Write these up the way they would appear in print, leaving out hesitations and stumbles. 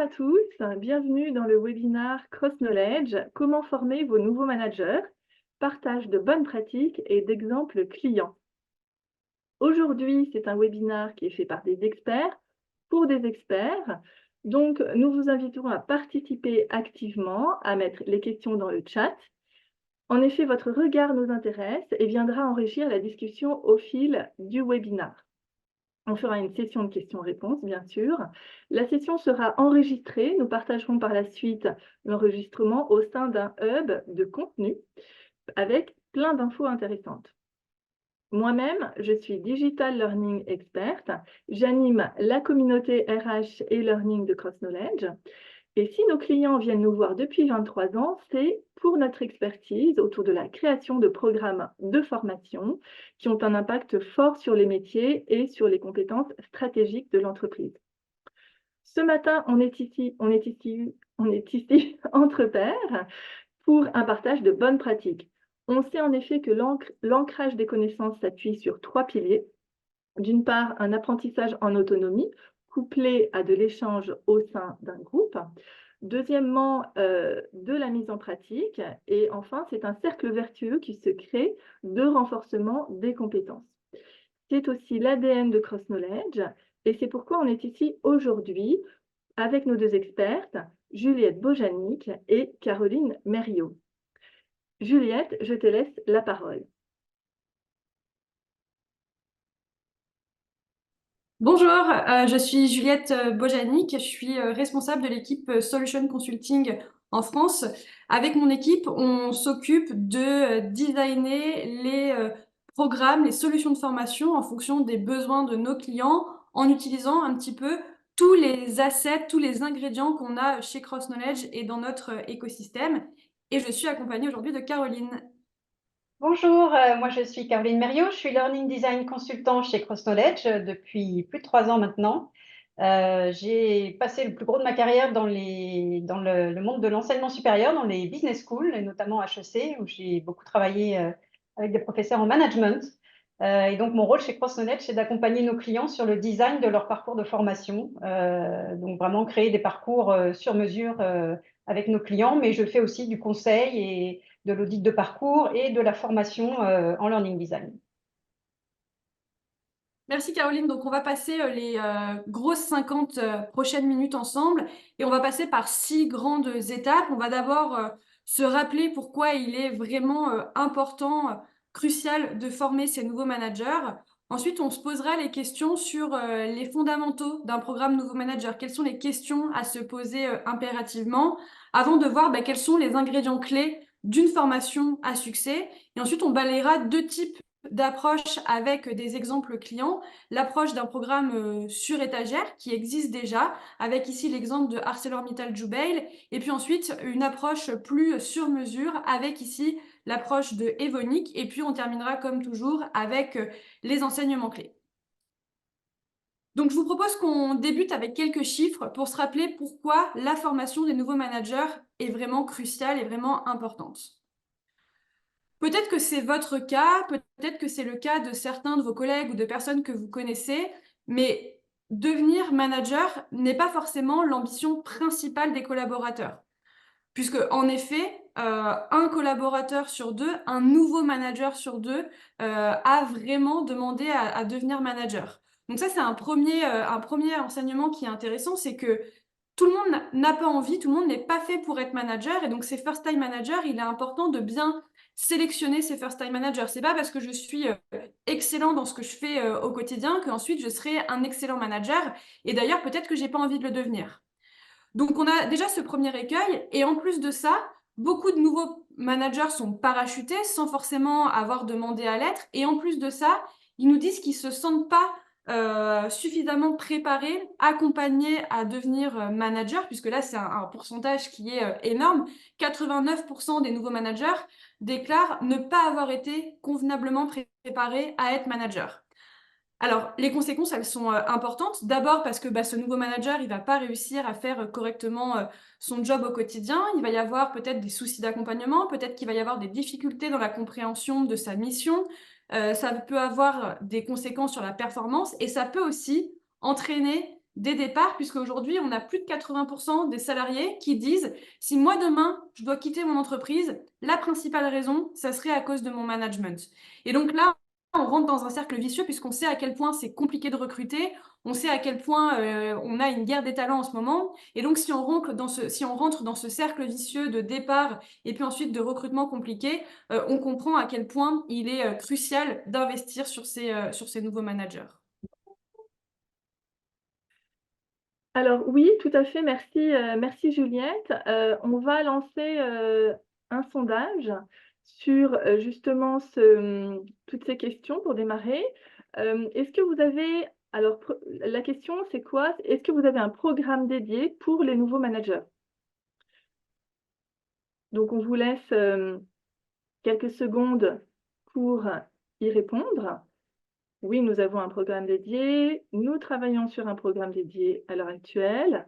à tous, bienvenue dans le webinaire Cross Knowledge, comment former vos nouveaux managers, partage de bonnes pratiques et d'exemples clients. Aujourd'hui, c'est un webinaire qui est fait par des experts pour des experts. Donc, nous vous invitons à participer activement, à mettre les questions dans le chat. En effet, votre regard nous intéresse et viendra enrichir la discussion au fil du webinaire. On fera une session de questions-réponses, bien sûr. La session sera enregistrée. Nous partagerons par la suite l'enregistrement au sein d'un hub de contenu avec plein d'infos intéressantes. Moi-même, je suis Digital Learning Expert. J'anime la communauté RH et Learning de Cross Knowledge. Et si nos clients viennent nous voir depuis 23 ans, c'est pour notre expertise autour de la création de programmes de formation qui ont un impact fort sur les métiers et sur les compétences stratégiques de l'entreprise. Ce matin, on est ici entre pairs pour un partage de bonnes pratiques. On sait en effet que l'ancrage des connaissances s'appuie sur 3 piliers. D'une part, un apprentissage en autonomie, couplé à de l'échange au sein d'un groupe. Deuxièmement, de la mise en pratique. Et enfin, c'est un cercle vertueux qui se crée de renforcement des compétences. C'est aussi l'ADN de Cross Knowledge. Et c'est pourquoi on est ici aujourd'hui avec nos deux expertes, Juliette Bojanic et Caroline Mériot. Juliette, je te laisse la parole. Bonjour, je suis Juliette Bojanic, je suis responsable de l'équipe Solution Consulting en France. Avec mon équipe, on s'occupe de designer les programmes, les solutions de formation en fonction des besoins de nos clients, en utilisant un petit peu tous les assets, tous les ingrédients qu'on a chez Cross Knowledge et dans notre écosystème. Et je suis accompagnée aujourd'hui de Caroline. Bonjour, moi je suis Caroline Mériot, je suis Learning Design Consultant chez Cross Knowledge depuis plus de 3 ans maintenant. J'ai passé le plus gros de ma carrière dans le monde de l'enseignement supérieur, dans les business schools, et notamment HEC, où j'ai beaucoup travaillé avec des professeurs en management. Et donc mon rôle chez Cross Knowledge, c'est d'accompagner nos clients sur le design de leur parcours de formation. Donc vraiment créer des parcours sur mesure avec nos clients, mais je fais aussi du conseil et de l'audit de parcours et de la formation en learning design. Merci Caroline. Donc on va passer les grosses 50 prochaines minutes ensemble et on va passer par 6 grandes étapes. On va d'abord se rappeler pourquoi il est vraiment important, crucial de former ces nouveaux managers. Ensuite, on se posera les questions sur les fondamentaux d'un programme nouveau manager. Quelles sont les questions à se poser impérativement avant de voir quels sont les ingrédients clés d'une formation à succès. Et ensuite, on balayera 2 types d'approche avec des exemples clients, l'approche d'un programme sur étagère qui existe déjà, avec ici l'exemple de ArcelorMittal Jubail, et puis ensuite une approche plus sur mesure avec ici l'approche de Evonik, et puis on terminera comme toujours avec les enseignements clés. Donc je vous propose qu'on débute avec quelques chiffres pour se rappeler pourquoi la formation des nouveaux managers est vraiment cruciale et vraiment importante. Peut-être que c'est votre cas, peut-être que c'est le cas de certains de vos collègues ou de personnes que vous connaissez, mais devenir manager n'est pas forcément l'ambition principale des collaborateurs. Puisque, en effet, un collaborateur sur 2, un nouveau manager sur 2 a vraiment demandé à devenir manager. Donc ça, c'est un premier enseignement qui est intéressant, c'est que tout le monde n'a pas envie, tout le monde n'est pas fait pour être manager, et donc ces first-time managers, il est important de bien sélectionner ces first-time managers. C'est pas parce que je suis excellent dans ce que je fais au quotidien qu'ensuite je serai un excellent manager, et d'ailleurs peut-être que j'ai pas envie de le devenir. Donc on a déjà ce premier écueil, et en plus de ça, beaucoup de nouveaux managers sont parachutés sans forcément avoir demandé à l'être, et en plus de ça, ils nous disent qu'ils se sentent pas suffisamment préparés, accompagnés à devenir manager, puisque là c'est un pourcentage qui est énorme. 89% des nouveaux managers déclarent ne pas avoir été convenablement préparés à être manager. Alors, les conséquences, elles sont importantes. D'abord parce que ce nouveau manager, il va pas réussir à faire correctement son job au quotidien. Il va y avoir peut-être des soucis d'accompagnement, peut-être qu'il va y avoir des difficultés dans la compréhension de sa mission. Ça peut avoir des conséquences sur la performance et ça peut aussi entraîner des départs, puisque aujourd'hui, on a plus de 80% des salariés qui disent « Si moi, demain, je dois quitter mon entreprise, la principale raison, ça serait à cause de mon management. » Et donc là, on rentre dans un cercle vicieux puisqu'on sait à quel point c'est compliqué de recruter, on sait à quel point on a une guerre des talents en ce moment. Et donc, si on rentre dans ce cercle vicieux de départ et puis ensuite de recrutement compliqué, on comprend à quel point il est crucial d'investir sur ces nouveaux managers. Alors oui, tout à fait, merci Juliette. On va lancer un sondage sur justement toutes ces questions pour démarrer. Est-ce que vous avez, alors la question c'est quoi? Est-ce que vous avez un programme dédié pour les nouveaux managers? Donc on vous laisse quelques secondes pour y répondre. Oui, nous avons un programme dédié. Nous travaillons sur un programme dédié à l'heure actuelle.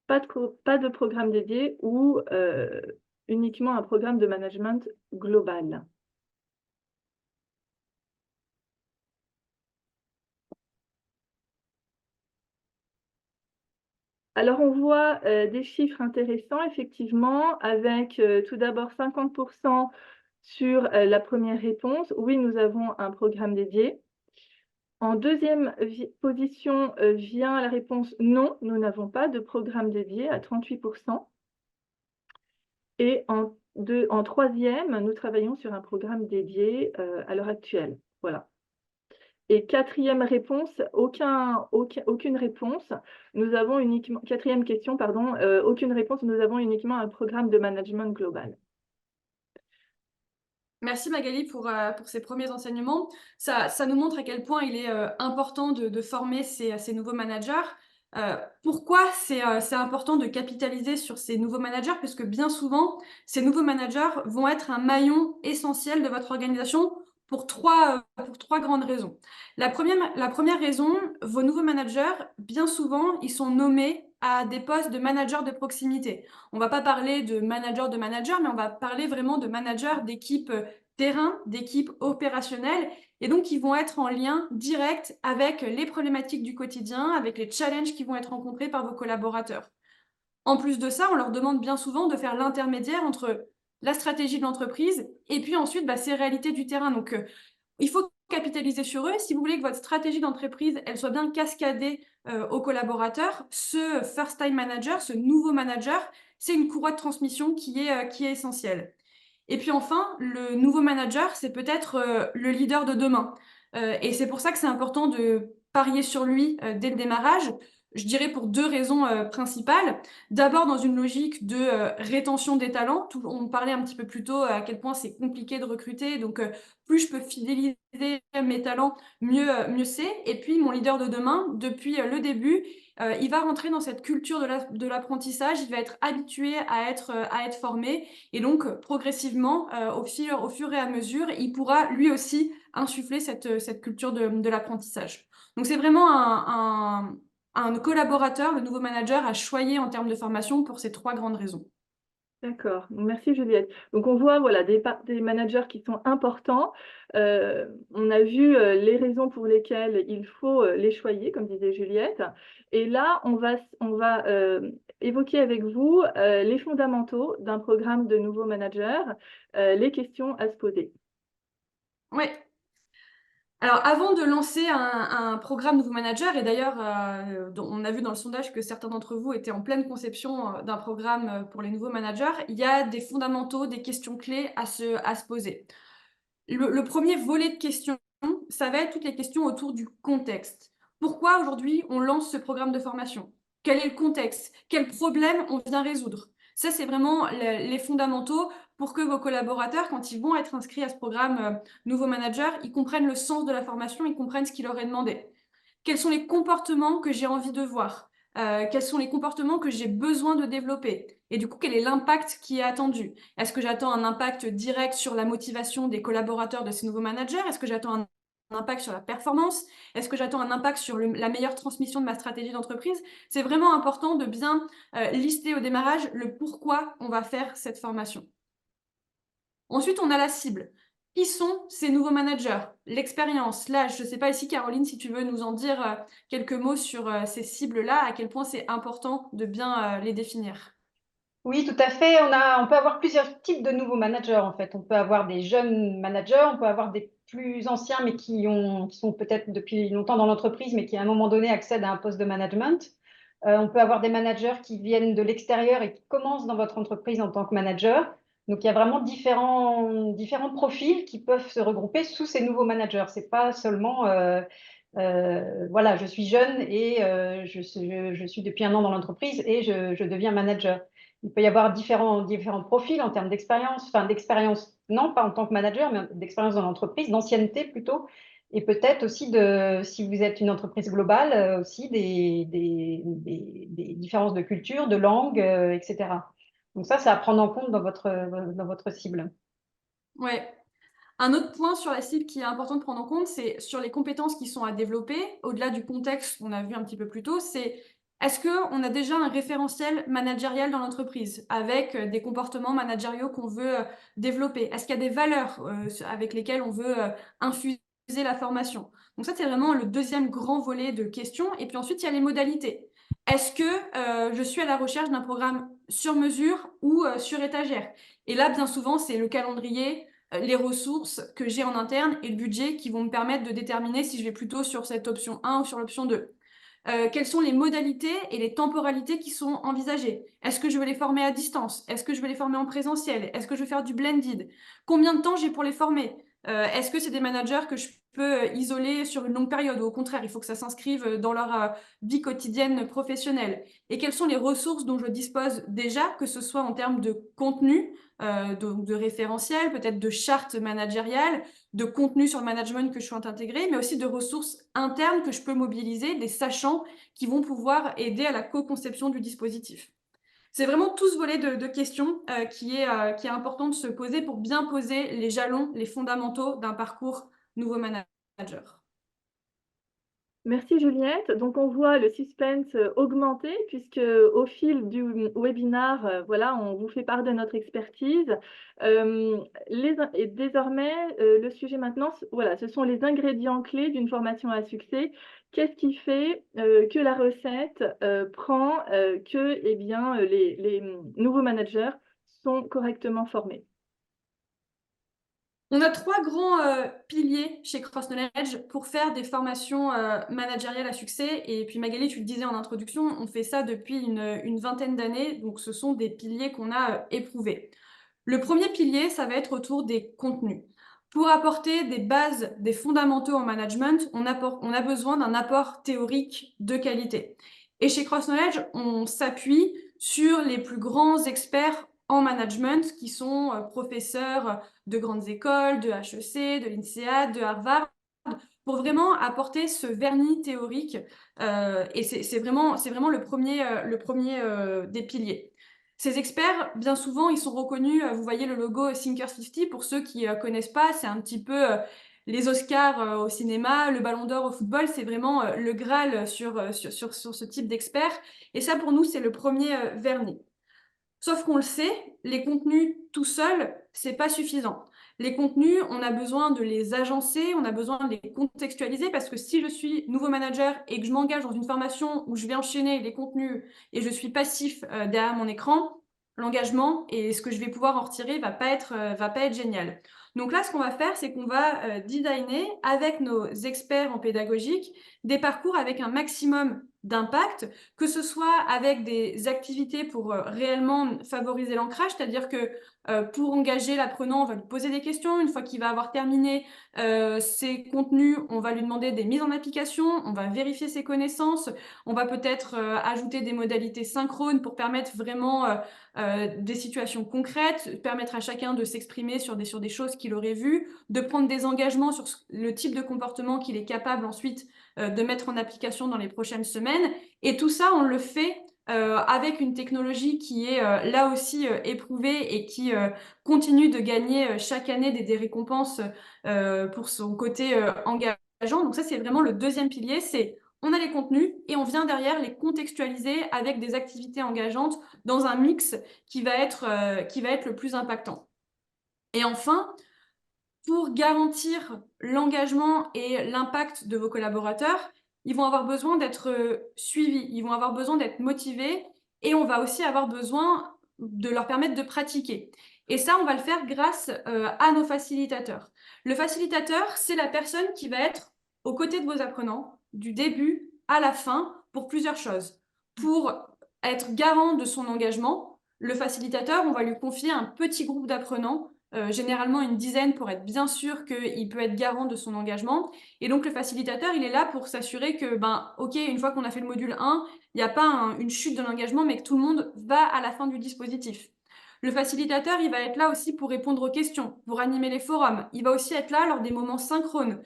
Pas de programme dédié ou uniquement un programme de management global. Alors, on voit des chiffres intéressants, effectivement, avec tout d'abord 50% sur la première réponse. Oui, nous avons un programme dédié. En deuxième position vient la réponse non, nous n'avons pas de programme dédié à 38%. Et en troisième, nous travaillons sur un programme dédié à l'heure actuelle. Voilà. Et quatrième réponse, aucune réponse. Nous avons uniquement, quatrième question, pardon, aucune réponse, nous avons uniquement un programme de management global. Merci Magali pour ces premiers enseignements. Ça nous montre à quel point il est important de former ces nouveaux managers. Pourquoi c'est important de capitaliser sur ces nouveaux managers? Puisque bien souvent, ces nouveaux managers vont être un maillon essentiel de votre organisation pour trois grandes raisons. La première raison, vos nouveaux managers, bien souvent, ils sont nommés à des postes de managers de proximité. On ne va pas parler de manager, mais on va parler vraiment de manager d'équipe terrain, d'équipe opérationnelle. Et donc, ils vont être en lien direct avec les problématiques du quotidien, avec les challenges qui vont être rencontrés par vos collaborateurs. En plus de ça, on leur demande bien souvent de faire l'intermédiaire entre la stratégie de l'entreprise et puis ensuite ces réalités du terrain. Donc, il faut capitaliser sur eux. Si vous voulez que votre stratégie d'entreprise elle soit bien cascadée aux collaborateurs, ce first-time manager, ce nouveau manager, c'est une courroie de transmission qui est essentielle. Et puis enfin, le nouveau manager, c'est peut-être le leader de demain. Et c'est pour ça que c'est important de parier sur lui dès le démarrage. Je dirais pour deux raisons principales. D'abord, dans une logique de rétention des talents. On parlait un petit peu plus tôt à quel point c'est compliqué de recruter. Donc, plus je peux fidéliser mes talents, mieux c'est. Et puis, mon leader de demain, depuis le début, il va rentrer dans cette culture de l'apprentissage. Il va être habitué à être formé. Et donc, progressivement, au fur et à mesure, il pourra lui aussi insuffler cette culture de l'apprentissage. Donc, c'est vraiment un collaborateur, le nouveau manager, à choyer en termes de formation pour ces trois grandes raisons. D'accord, merci Juliette. Donc on voit voilà, des managers qui sont importants. On a vu les raisons pour lesquelles il faut les choyer, comme disait Juliette. Et là, on va évoquer avec vous les fondamentaux d'un programme de nouveaux managers, les questions à se poser. Oui. Alors, avant de lancer un programme nouveau manager, et d'ailleurs, on a vu dans le sondage que certains d'entre vous étaient en pleine conception d'un programme pour les nouveaux managers, il y a des fondamentaux, des questions clés à se poser. Le premier volet de questions, ça va être toutes les questions autour du contexte. Pourquoi aujourd'hui on lance ce programme de formation? Quel est le contexte? Quel problème on vient résoudre? Ça, c'est vraiment les fondamentaux pour que vos collaborateurs, quand ils vont être inscrits à ce programme Nouveau Manager, ils comprennent le sens de la formation, ils comprennent ce qui leur est demandé. Quels sont les comportements que j'ai envie de voir? Quels sont les comportements que j'ai besoin de développer? Et du coup, quel est l'impact qui est attendu? Est-ce que j'attends un impact direct sur la motivation des collaborateurs de ces nouveaux managers? Est-ce que j'attends un impact sur la performance? Est-ce que j'attends un impact sur la meilleure transmission de ma stratégie d'entreprise? C'est vraiment important de bien lister au démarrage le pourquoi on va faire cette formation. Ensuite, on a la cible. qui sont ces nouveaux managers? L'expérience, l'âge, je ne sais pas ici, Caroline, si tu veux nous en dire quelques mots sur ces cibles-là, à quel point c'est important de bien les définir. Oui, tout à fait. On peut avoir plusieurs types de nouveaux managers, en fait. On peut avoir des jeunes managers, on peut avoir des plus anciens, mais qui sont peut-être depuis longtemps dans l'entreprise, mais qui à un moment donné accèdent à un poste de management. On peut avoir des managers qui viennent de l'extérieur et qui commencent dans votre entreprise en tant que manager. Donc, il y a vraiment différents profils qui peuvent se regrouper sous ces nouveaux managers. C'est pas seulement, voilà, je suis jeune et je suis depuis un an dans l'entreprise et je deviens manager. Il peut y avoir différents profils en termes d'expérience, enfin d'expérience, non pas en tant que manager, mais d'expérience dans l'entreprise, d'ancienneté plutôt, et peut-être aussi si vous êtes une entreprise globale, aussi des différences de culture, de langue, etc. Donc ça, c'est à prendre en compte dans votre cible. Ouais. Un autre point sur la cible qui est important de prendre en compte, c'est sur les compétences qui sont à développer, au-delà du contexte qu'on a vu un petit peu plus tôt, c'est est-ce qu'on a déjà un référentiel managérial dans l'entreprise avec des comportements managériaux qu'on veut développer? Est-ce qu'il y a des valeurs avec lesquelles on veut infuser la formation? Donc ça, c'est vraiment le deuxième grand volet de questions. Et puis ensuite, il y a les modalités. Est-ce que je suis à la recherche d'un programme sur mesure ou sur étagère? Et là, bien souvent, c'est le calendrier, les ressources que j'ai en interne et le budget qui vont me permettre de déterminer si je vais plutôt sur cette option 1 ou sur l'option 2. Quelles sont les modalités et les temporalités qui sont envisagées? Est-ce que je vais les former à distance? Est-ce que je vais les former en présentiel? Est-ce que je vais faire du blended? Combien de temps j'ai pour les former? Est-ce que c'est des managers que je peux isoler sur une longue période ou au contraire, il faut que ça s'inscrive dans leur vie quotidienne professionnelle? Et quelles sont les ressources dont je dispose déjà, que ce soit en termes de contenu, de référentiel, peut-être de charte managériale, de contenu sur le management que je souhaite intégrer, mais aussi de ressources internes que je peux mobiliser, des sachants qui vont pouvoir aider à la co-conception du dispositif. C'est vraiment tout ce volet de questions qui est important de se poser pour bien poser les jalons, les fondamentaux d'un parcours nouveau manager. Merci Juliette. Donc on voit le suspense augmenter puisque au fil du webinar, voilà, on vous fait part de notre expertise. Et désormais, le sujet maintenant, voilà, ce sont les ingrédients clés d'une formation à succès. Qu'est-ce qui fait que la recette prend que eh bien, les nouveaux managers sont correctement formés? On a trois grands piliers chez Cross Knowledge pour faire des formations managériales à succès. Et puis Magali, tu le disais en introduction, on fait ça depuis une vingtaine d'années. Donc ce sont des piliers qu'on a éprouvés. Le premier pilier, ça va être autour des contenus. Pour apporter des bases, des fondamentaux en management, on a besoin d'un apport théorique de qualité. Et chez Cross Knowledge, on s'appuie sur les plus grands experts en management qui sont professeurs de grandes écoles, de HEC, de l'INSEAD, de Harvard, pour vraiment apporter ce vernis théorique. Et c'est vraiment le premier des piliers. Ces experts, bien souvent, ils sont reconnus, vous voyez le logo Thinker 50, pour ceux qui ne connaissent pas, c'est un petit peu les Oscars au cinéma, le Ballon d'Or au football, c'est vraiment le Graal sur ce type d'experts. Et ça, pour nous, c'est le premier vernis. Sauf qu'on le sait, les contenus tout seuls, c'est pas suffisant. Les contenus, on a besoin de les agencer, on a besoin de les contextualiser parce que si je suis nouveau manager et que je m'engage dans une formation où je vais enchaîner les contenus et je suis passif derrière mon écran, l'engagement et ce que je vais pouvoir en retirer va pas être génial. Donc là, ce qu'on va faire, c'est qu'on va designer avec nos experts en pédagogique des parcours avec un maximum d'impact, que ce soit avec des activités pour réellement favoriser l'ancrage, c'est-à-dire que pour engager l'apprenant, on va lui poser des questions. Une fois qu'il va avoir terminé ses contenus, on va lui demander des mises en application, on va vérifier ses connaissances, on va peut-être ajouter des modalités synchrones pour permettre vraiment des situations concrètes, permettre à chacun de s'exprimer sur des choses qu'il aurait vues, de prendre des engagements sur le type de comportement qu'il est capable ensuite de mettre en application dans les prochaines semaines. Et tout ça, on le fait avec une technologie qui est là aussi éprouvée et qui continue de gagner chaque année des récompenses pour son côté engageant. Donc ça, c'est vraiment le deuxième pilier, c'est on a les contenus et on vient derrière les contextualiser avec des activités engageantes dans un mix qui va être le plus impactant. Et enfin, pour garantir l'engagement et l'impact de vos collaborateurs, ils vont avoir besoin d'être suivis, ils vont avoir besoin d'être motivés et on va aussi avoir besoin de leur permettre de pratiquer. Et ça, on va le faire grâce à nos facilitateurs. Le facilitateur, c'est la personne qui va être aux côtés de vos apprenants, du début à la fin, pour plusieurs choses. Pour être garant de son engagement, le facilitateur, on va lui confier un petit groupe d'apprenants, généralement une dizaine, pour être bien sûr qu'il peut être garant de son engagement. Et donc, le facilitateur, il est là pour s'assurer que, OK, une fois qu'on a fait le module 1, il n'y a pas une chute de l'engagement, mais que tout le monde va à la fin du dispositif. Le facilitateur, il va être là aussi pour répondre aux questions, pour animer les forums. Il va aussi être là lors des moments synchrones,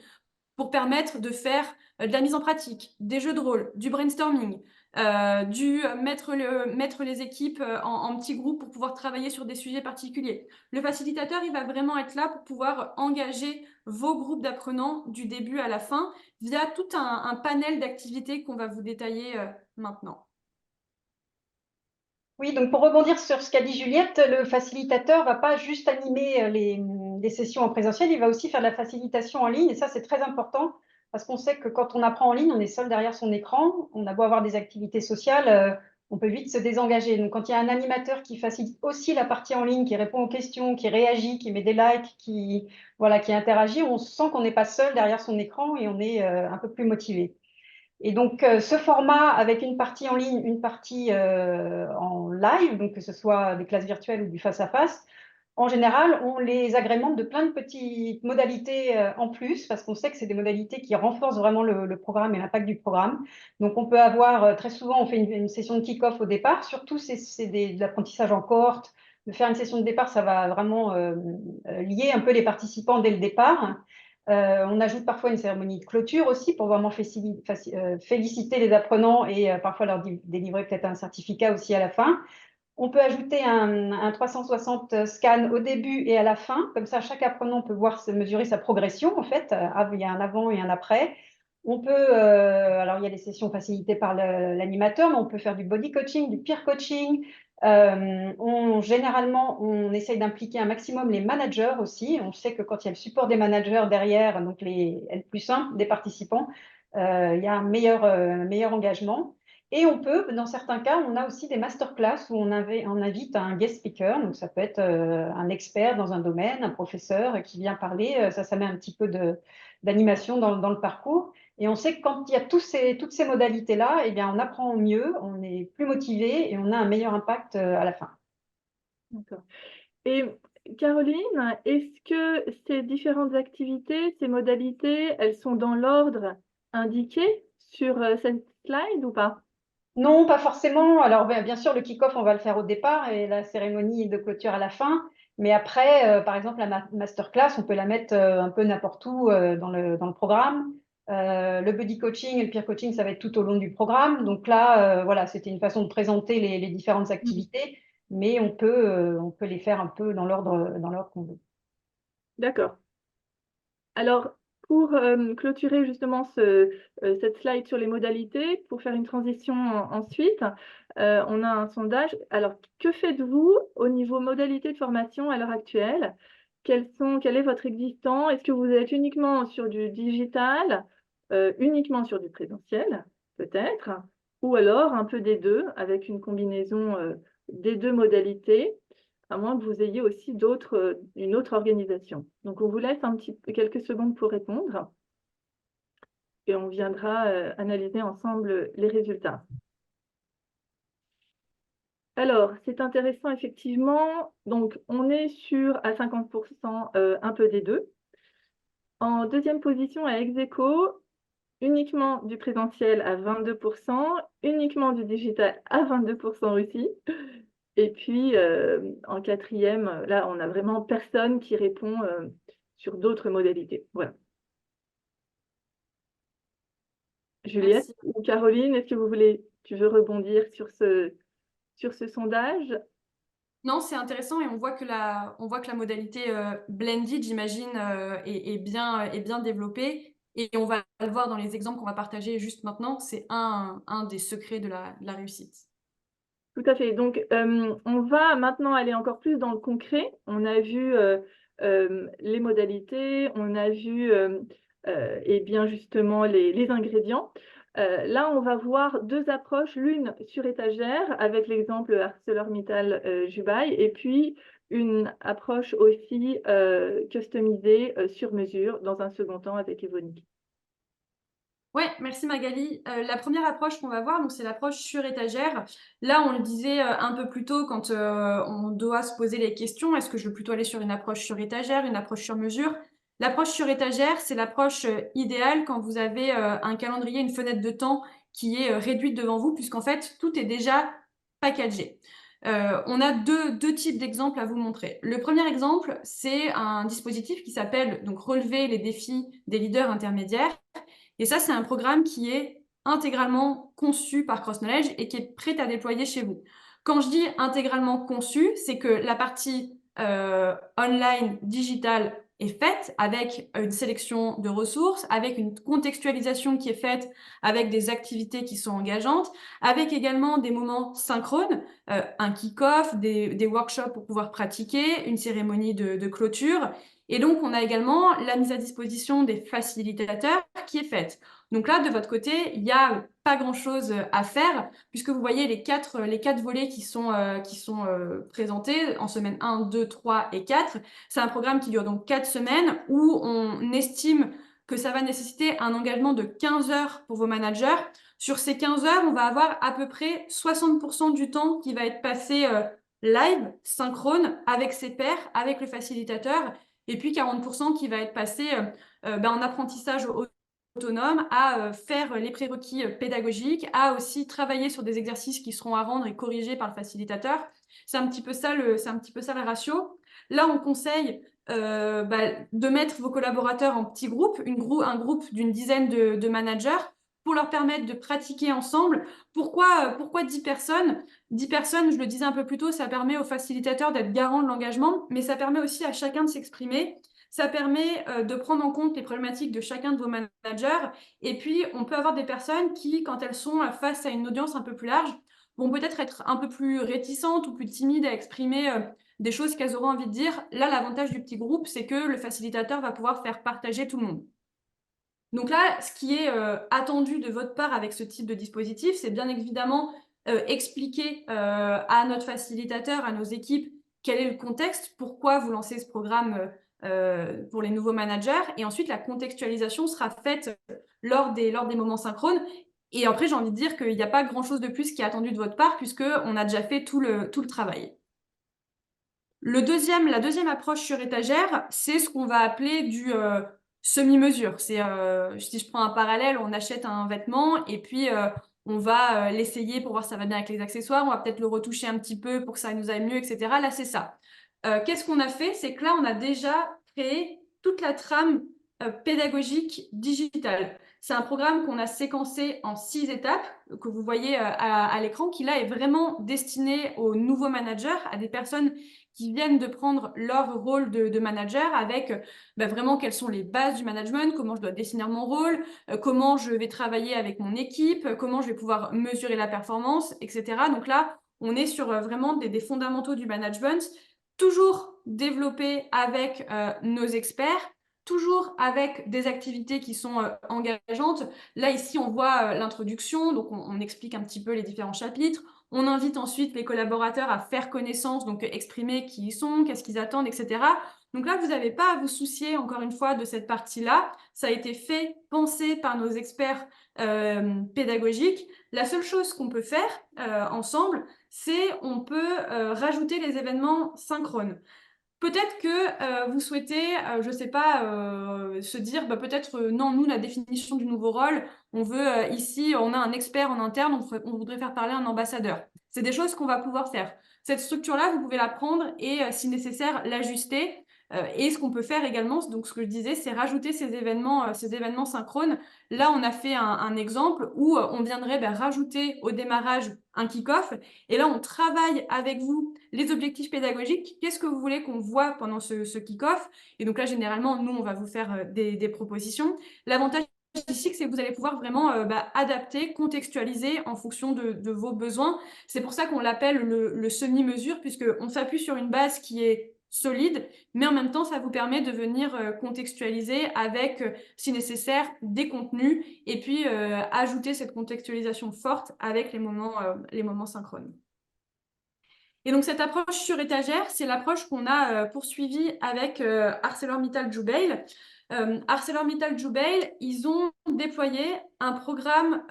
pour permettre de faire de la mise en pratique, des jeux de rôle, du brainstorming, mettre les équipes en petits groupes pour pouvoir travailler sur des sujets particuliers. Le facilitateur, il va vraiment être là pour pouvoir engager vos groupes d'apprenants du début à la fin via tout un panel d'activités qu'on va vous détailler maintenant. Oui, donc pour rebondir sur ce qu'a dit Juliette, le facilitateur ne va pas juste animer les sessions en présentiel, il va aussi faire de la facilitation en ligne. Et ça, c'est très important parce qu'on sait que quand on apprend en ligne, on est seul derrière son écran. On a beau avoir des activités sociales, on peut vite se désengager. Donc, quand il y a un animateur qui facilite aussi la partie en ligne, qui répond aux questions, qui réagit, qui met des likes, qui interagit, on sent qu'on n'est pas seul derrière son écran et on est un peu plus motivé. Et donc, ce format avec une partie en ligne, une partie en live, donc que ce soit des classes virtuelles ou du face-à-face, en général, on les agrémente de plein de petites modalités en plus, parce qu'on sait que c'est des modalités qui renforcent vraiment le programme et l'impact du programme. Donc, on peut avoir, très souvent, on fait une session de kick-off au départ, surtout c'est de l'apprentissage en cohorte. De faire une session de départ, ça va vraiment lier un peu les participants dès le départ. On ajoute parfois une cérémonie de clôture aussi pour vraiment féliciter les apprenants et parfois leur délivrer peut-être un certificat aussi à la fin. On peut ajouter un 360 scan au début et à la fin. Comme ça, chaque apprenant peut mesurer sa progression, en fait. Il y a un avant et un après. On peut, alors il y a des sessions facilitées par l'animateur, mais on peut faire du body coaching, du peer coaching. Généralement, on essaye d'impliquer un maximum les managers aussi. On sait que quand il y a le support des managers derrière, donc les N+1 des participants, il y a un meilleur engagement. Et on peut, dans certains cas, on a aussi des masterclass où on invite un guest speaker. Donc, ça peut être un expert dans un domaine, un professeur qui vient parler. Ça met un petit peu d'animation dans le parcours. Et on sait que quand il y a toutes ces modalités-là, eh bien, on apprend mieux, on est plus motivé et on a un meilleur impact à la fin. D'accord. Et Caroline, est-ce que ces différentes activités, ces modalités, elles sont dans l'ordre indiqué sur cette slide ou pas? Non, pas forcément. Alors, bien sûr, le kick-off, on va le faire au départ et la cérémonie de clôture à la fin. Mais après, par exemple, la masterclass, on peut la mettre un peu n'importe où dans le programme. Le buddy coaching et le peer coaching, ça va être tout au long du programme. Donc là, voilà, c'était une façon de présenter les différentes activités, mais on peut les faire un peu dans l'ordre qu'on veut. D'accord. Alors, pour clôturer justement cette slide sur les modalités, pour faire une transition ensuite, on a un sondage. Alors, que faites-vous au niveau modalité de formation à l'heure actuelle? Quel est votre existant? Est-ce que vous êtes uniquement sur du digital, uniquement sur du présentiel, peut-être, ou alors un peu des deux, avec une combinaison des deux modalités, à moins que vous ayez aussi une autre organisation. Donc, on vous laisse quelques secondes pour répondre et on viendra analyser ensemble les résultats. Alors, c'est intéressant effectivement. Donc, on est à 50% un peu des deux. En deuxième position, à ex-aequo, uniquement du présentiel à 22%, uniquement du digital à 22% aussi. Et puis, en quatrième, là, on n'a vraiment personne qui répond sur d'autres modalités. Voilà. Juliette Merci. ou Caroline, est-ce que tu veux rebondir sur ce sondage? Non, c'est intéressant et on voit que la modalité blended, j'imagine, est bien développée. Et on va le voir dans les exemples qu'on va partager juste maintenant. C'est un des secrets de la réussite. Tout à fait. Donc, on va maintenant aller encore plus dans le concret. On a vu les modalités, on a vu eh bien justement les ingrédients. Là, on va voir deux approches, l'une sur étagère avec l'exemple ArcelorMittal Jubail, et puis une approche aussi customisée sur mesure dans un second temps avec Evonik. Ouais, merci Magali. La première approche qu'on va voir, donc c'est l'approche sur étagère. Là, on le disait un peu plus tôt quand on doit se poser les questions. Est-ce que je veux plutôt aller sur une approche sur étagère, une approche sur mesure? L'approche sur étagère, c'est l'approche idéale quand vous avez un calendrier, une fenêtre de temps qui est réduite devant vous, puisqu'en fait, tout est déjà packagé. On a deux types d'exemples à vous montrer. Le premier exemple, c'est un dispositif qui s'appelle donc Relever les défis des leaders intermédiaires. Et ça, c'est un programme qui est intégralement conçu par CrossKnowledge et qui est prêt à déployer chez vous. Quand je dis intégralement conçu, c'est que la partie online, digitale est faite avec une sélection de ressources, avec une contextualisation qui est faite, avec des activités qui sont engageantes, avec également des moments synchrones, un kick-off, des workshops pour pouvoir pratiquer, une cérémonie de clôture. Et donc, on a également la mise à disposition des facilitateurs qui est faite. Donc là, de votre côté, il n'y a pas grand-chose à faire, puisque vous voyez les quatre volets qui sont présentés en semaine 1, 2, 3 et 4. C'est un programme qui dure donc 4 semaines, où on estime que ça va nécessiter un engagement de 15 heures pour vos managers. Sur ces 15 heures, on va avoir à peu près 60% du temps qui va être passé live, synchrone, avec ses pairs, avec le facilitateur, et puis 40% qui va être passé en apprentissage autonome, à faire les prérequis pédagogiques, à aussi travailler sur des exercices qui seront à rendre et corrigés par le facilitateur. C'est un petit peu ça le ratio. Là, on conseille de mettre vos collaborateurs en petits groupes, un groupe d'une dizaine de managers, pour leur permettre de pratiquer ensemble. Pourquoi 10 personnes? 10 personnes, je le disais un peu plus tôt, ça permet aux facilitateurs d'être garants de l'engagement, mais ça permet aussi à chacun de s'exprimer. Ça permet de prendre en compte les problématiques de chacun de vos managers. Et puis, on peut avoir des personnes qui, quand elles sont face à une audience un peu plus large, vont peut-être être un peu plus réticentes ou plus timides à exprimer des choses qu'elles auront envie de dire. Là, l'avantage du petit groupe, c'est que le facilitateur va pouvoir faire partager tout le monde. Donc là, ce qui est attendu de votre part avec ce type de dispositif, c'est bien évidemment expliquer à notre facilitateur, à nos équipes, quel est le contexte, pourquoi vous lancez ce programme pour les nouveaux managers. Et ensuite, la contextualisation sera faite lors des moments synchrones. Et après, j'ai envie de dire qu'il n'y a pas grand-chose de plus qui est attendu de votre part, puisqu'on a déjà fait tout le travail. La deuxième approche sur étagère, c'est ce qu'on va appeler du semi-mesure. Si je prends un parallèle, on achète un vêtement et puis on va l'essayer pour voir si ça va bien avec les accessoires, on va peut-être le retoucher un petit peu pour que ça nous aille mieux, etc. Là, c'est ça. Qu'est-ce qu'on a fait? C'est que là, on a déjà créé toute la trame pédagogique digitale. C'est un programme qu'on a séquencé en 6 étapes, que vous voyez à l'écran, qui là est vraiment destiné aux nouveaux managers, à des personnes qui viennent de prendre leur rôle de manager, avec vraiment quelles sont les bases du management, comment je dois définir mon rôle, comment je vais travailler avec mon équipe, comment je vais pouvoir mesurer la performance, etc. Donc là, on est sur vraiment des fondamentaux du management, toujours développés avec nos experts, toujours avec des activités qui sont engageantes. Là, ici, on voit l'introduction, donc on explique un petit peu les différents chapitres. On invite ensuite les collaborateurs à faire connaissance, donc exprimer qui ils sont, qu'est-ce qu'ils attendent, etc. Donc là, vous n'avez pas à vous soucier, encore une fois, de cette partie-là. Ça a été fait, pensé par nos experts pédagogiques. La seule chose qu'on peut faire ensemble, c'est on peut rajouter les événements synchrones. Peut-être que vous souhaitez, je ne sais pas, se dire, peut-être non, nous, la définition du nouveau rôle, on veut ici, on a un expert en interne, on voudrait faire parler un ambassadeur. C'est des choses qu'on va pouvoir faire. Cette structure-là, vous pouvez la prendre et, si nécessaire, l'ajuster. Et ce qu'on peut faire également, donc ce que je disais, c'est rajouter ces événements synchrones. Là, on a fait un exemple où on viendrait rajouter au démarrage un kick-off. Et là, on travaille avec vous les objectifs pédagogiques. Qu'est-ce que vous voulez qu'on voit pendant ce kick-off? Et donc là, généralement, nous, on va vous faire des propositions. L'avantage ici, c'est que vous allez pouvoir vraiment adapter, contextualiser en fonction de vos besoins. C'est pour ça qu'on l'appelle le semi-mesure, puisqu'on s'appuie sur une base qui est solide, mais en même temps, ça vous permet de venir contextualiser avec, si nécessaire, des contenus et puis ajouter cette contextualisation forte avec les moments synchrones. Et donc, cette approche sur étagère, c'est l'approche qu'on a poursuivie avec ArcelorMittal Jubail. ArcelorMittal Jubail, ils ont déployé un programme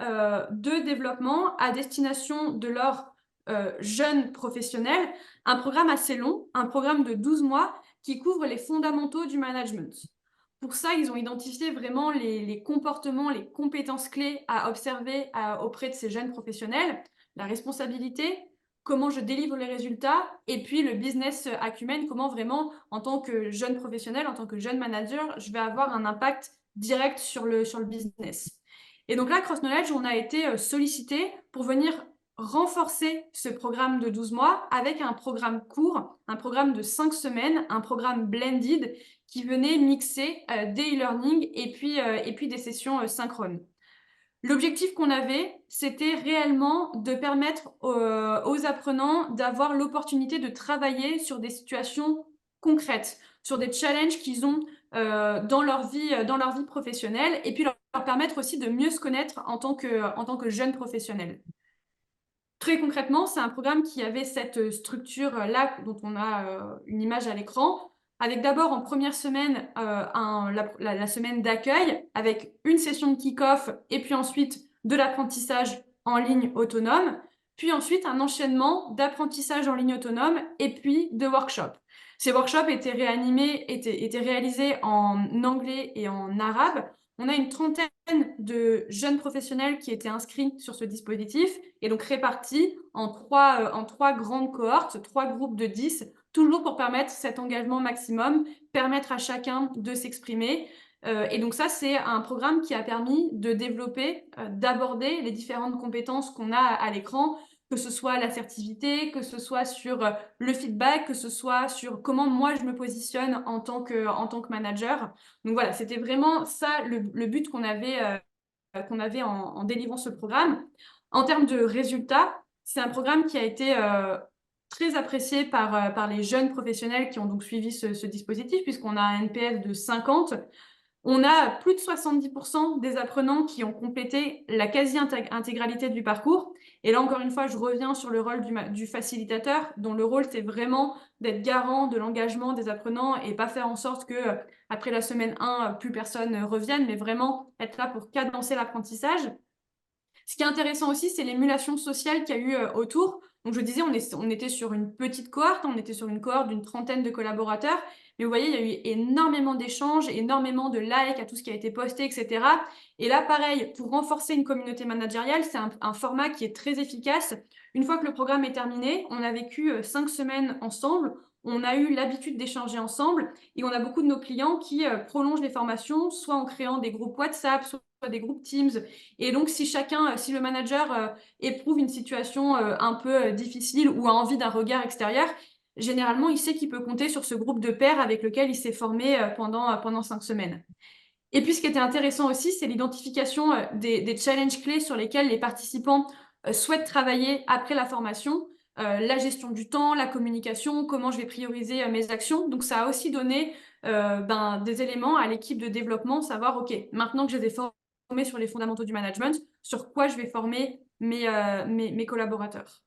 de développement à destination de leurs jeunes professionnels, un programme assez long, un programme de 12 mois qui couvre les fondamentaux du management. Pour ça, ils ont identifié vraiment les comportements, les compétences clés à observer auprès de ces jeunes professionnels, la responsabilité, comment je délivre les résultats, et puis le business acumen, comment vraiment, en tant que jeune professionnel, en tant que jeune manager, je vais avoir un impact direct sur le business. Et donc là, Cross Knowledge, on a été sollicité pour venir renforcer ce programme de 12 mois avec un programme court, un programme de 5 semaines, un programme blended qui venait mixer des e-learning et puis des sessions synchrones. L'objectif qu'on avait, c'était réellement de permettre aux apprenants d'avoir l'opportunité de travailler sur des situations concrètes, sur des challenges qu'ils ont dans leur vie professionnelle, et puis leur permettre aussi de mieux se connaître en tant que jeunes professionnels. Très concrètement, c'est un programme qui avait cette structure-là dont on a une image à l'écran, avec d'abord en première semaine la semaine d'accueil, avec une session de kick-off et puis ensuite de l'apprentissage en ligne autonome, puis ensuite un enchaînement d'apprentissage en ligne autonome et puis de workshops. Ces workshops étaient réalisés en anglais et en arabe. On a une trentaine de jeunes professionnels qui étaient inscrits sur ce dispositif et donc répartis en trois grandes cohortes, 3 groupes de 10, toujours pour permettre cet engagement maximum, permettre à chacun de s'exprimer. Et donc ça, c'est un programme qui a permis de développer, d'aborder les différentes compétences qu'on a à l'écran, que ce soit l'assertivité, que ce soit sur le feedback, que ce soit sur comment moi je me positionne en tant que manager. Donc voilà, c'était vraiment ça le but qu'on avait en délivrant ce programme. En termes de résultats, c'est un programme qui a été très apprécié par les jeunes professionnels qui ont donc suivi ce dispositif, puisqu'on a un NPS de 50. On a plus de 70% des apprenants qui ont complété la quasi-intégralité du parcours. Et là, encore une fois, je reviens sur le rôle du facilitateur, dont le rôle, c'est vraiment d'être garant de l'engagement des apprenants et pas faire en sorte que, après la semaine 1, plus personne revienne, mais vraiment être là pour cadencer l'apprentissage. Ce qui est intéressant aussi, c'est l'émulation sociale qu'il y a eu autour. Donc, je disais, on était sur une petite cohorte, on était sur une cohorte d'une trentaine de collaborateurs. Mais vous voyez, il y a eu énormément d'échanges, énormément de likes à tout ce qui a été posté, etc. Et là, pareil, pour renforcer une communauté managériale, c'est un format qui est très efficace. Une fois que le programme est terminé, on a vécu 5 semaines ensemble. On a eu l'habitude d'échanger ensemble et on a beaucoup de nos clients qui prolongent les formations, soit en créant des groupes WhatsApp, soit des groupes Teams. Et donc, si le manager éprouve une situation un peu difficile ou a envie d'un regard extérieur, généralement, il sait qu'il peut compter sur ce groupe de pairs avec lequel il s'est formé pendant 5 semaines. Et puis, ce qui était intéressant aussi, c'est l'identification des challenges clés sur lesquels les participants souhaitent travailler après la formation. La gestion du temps, la communication, comment je vais prioriser mes actions. Donc, ça a aussi donné des éléments à l'équipe de développement, savoir, OK, maintenant que je les ai formés sur les fondamentaux du management, sur quoi je vais former mes collaborateurs.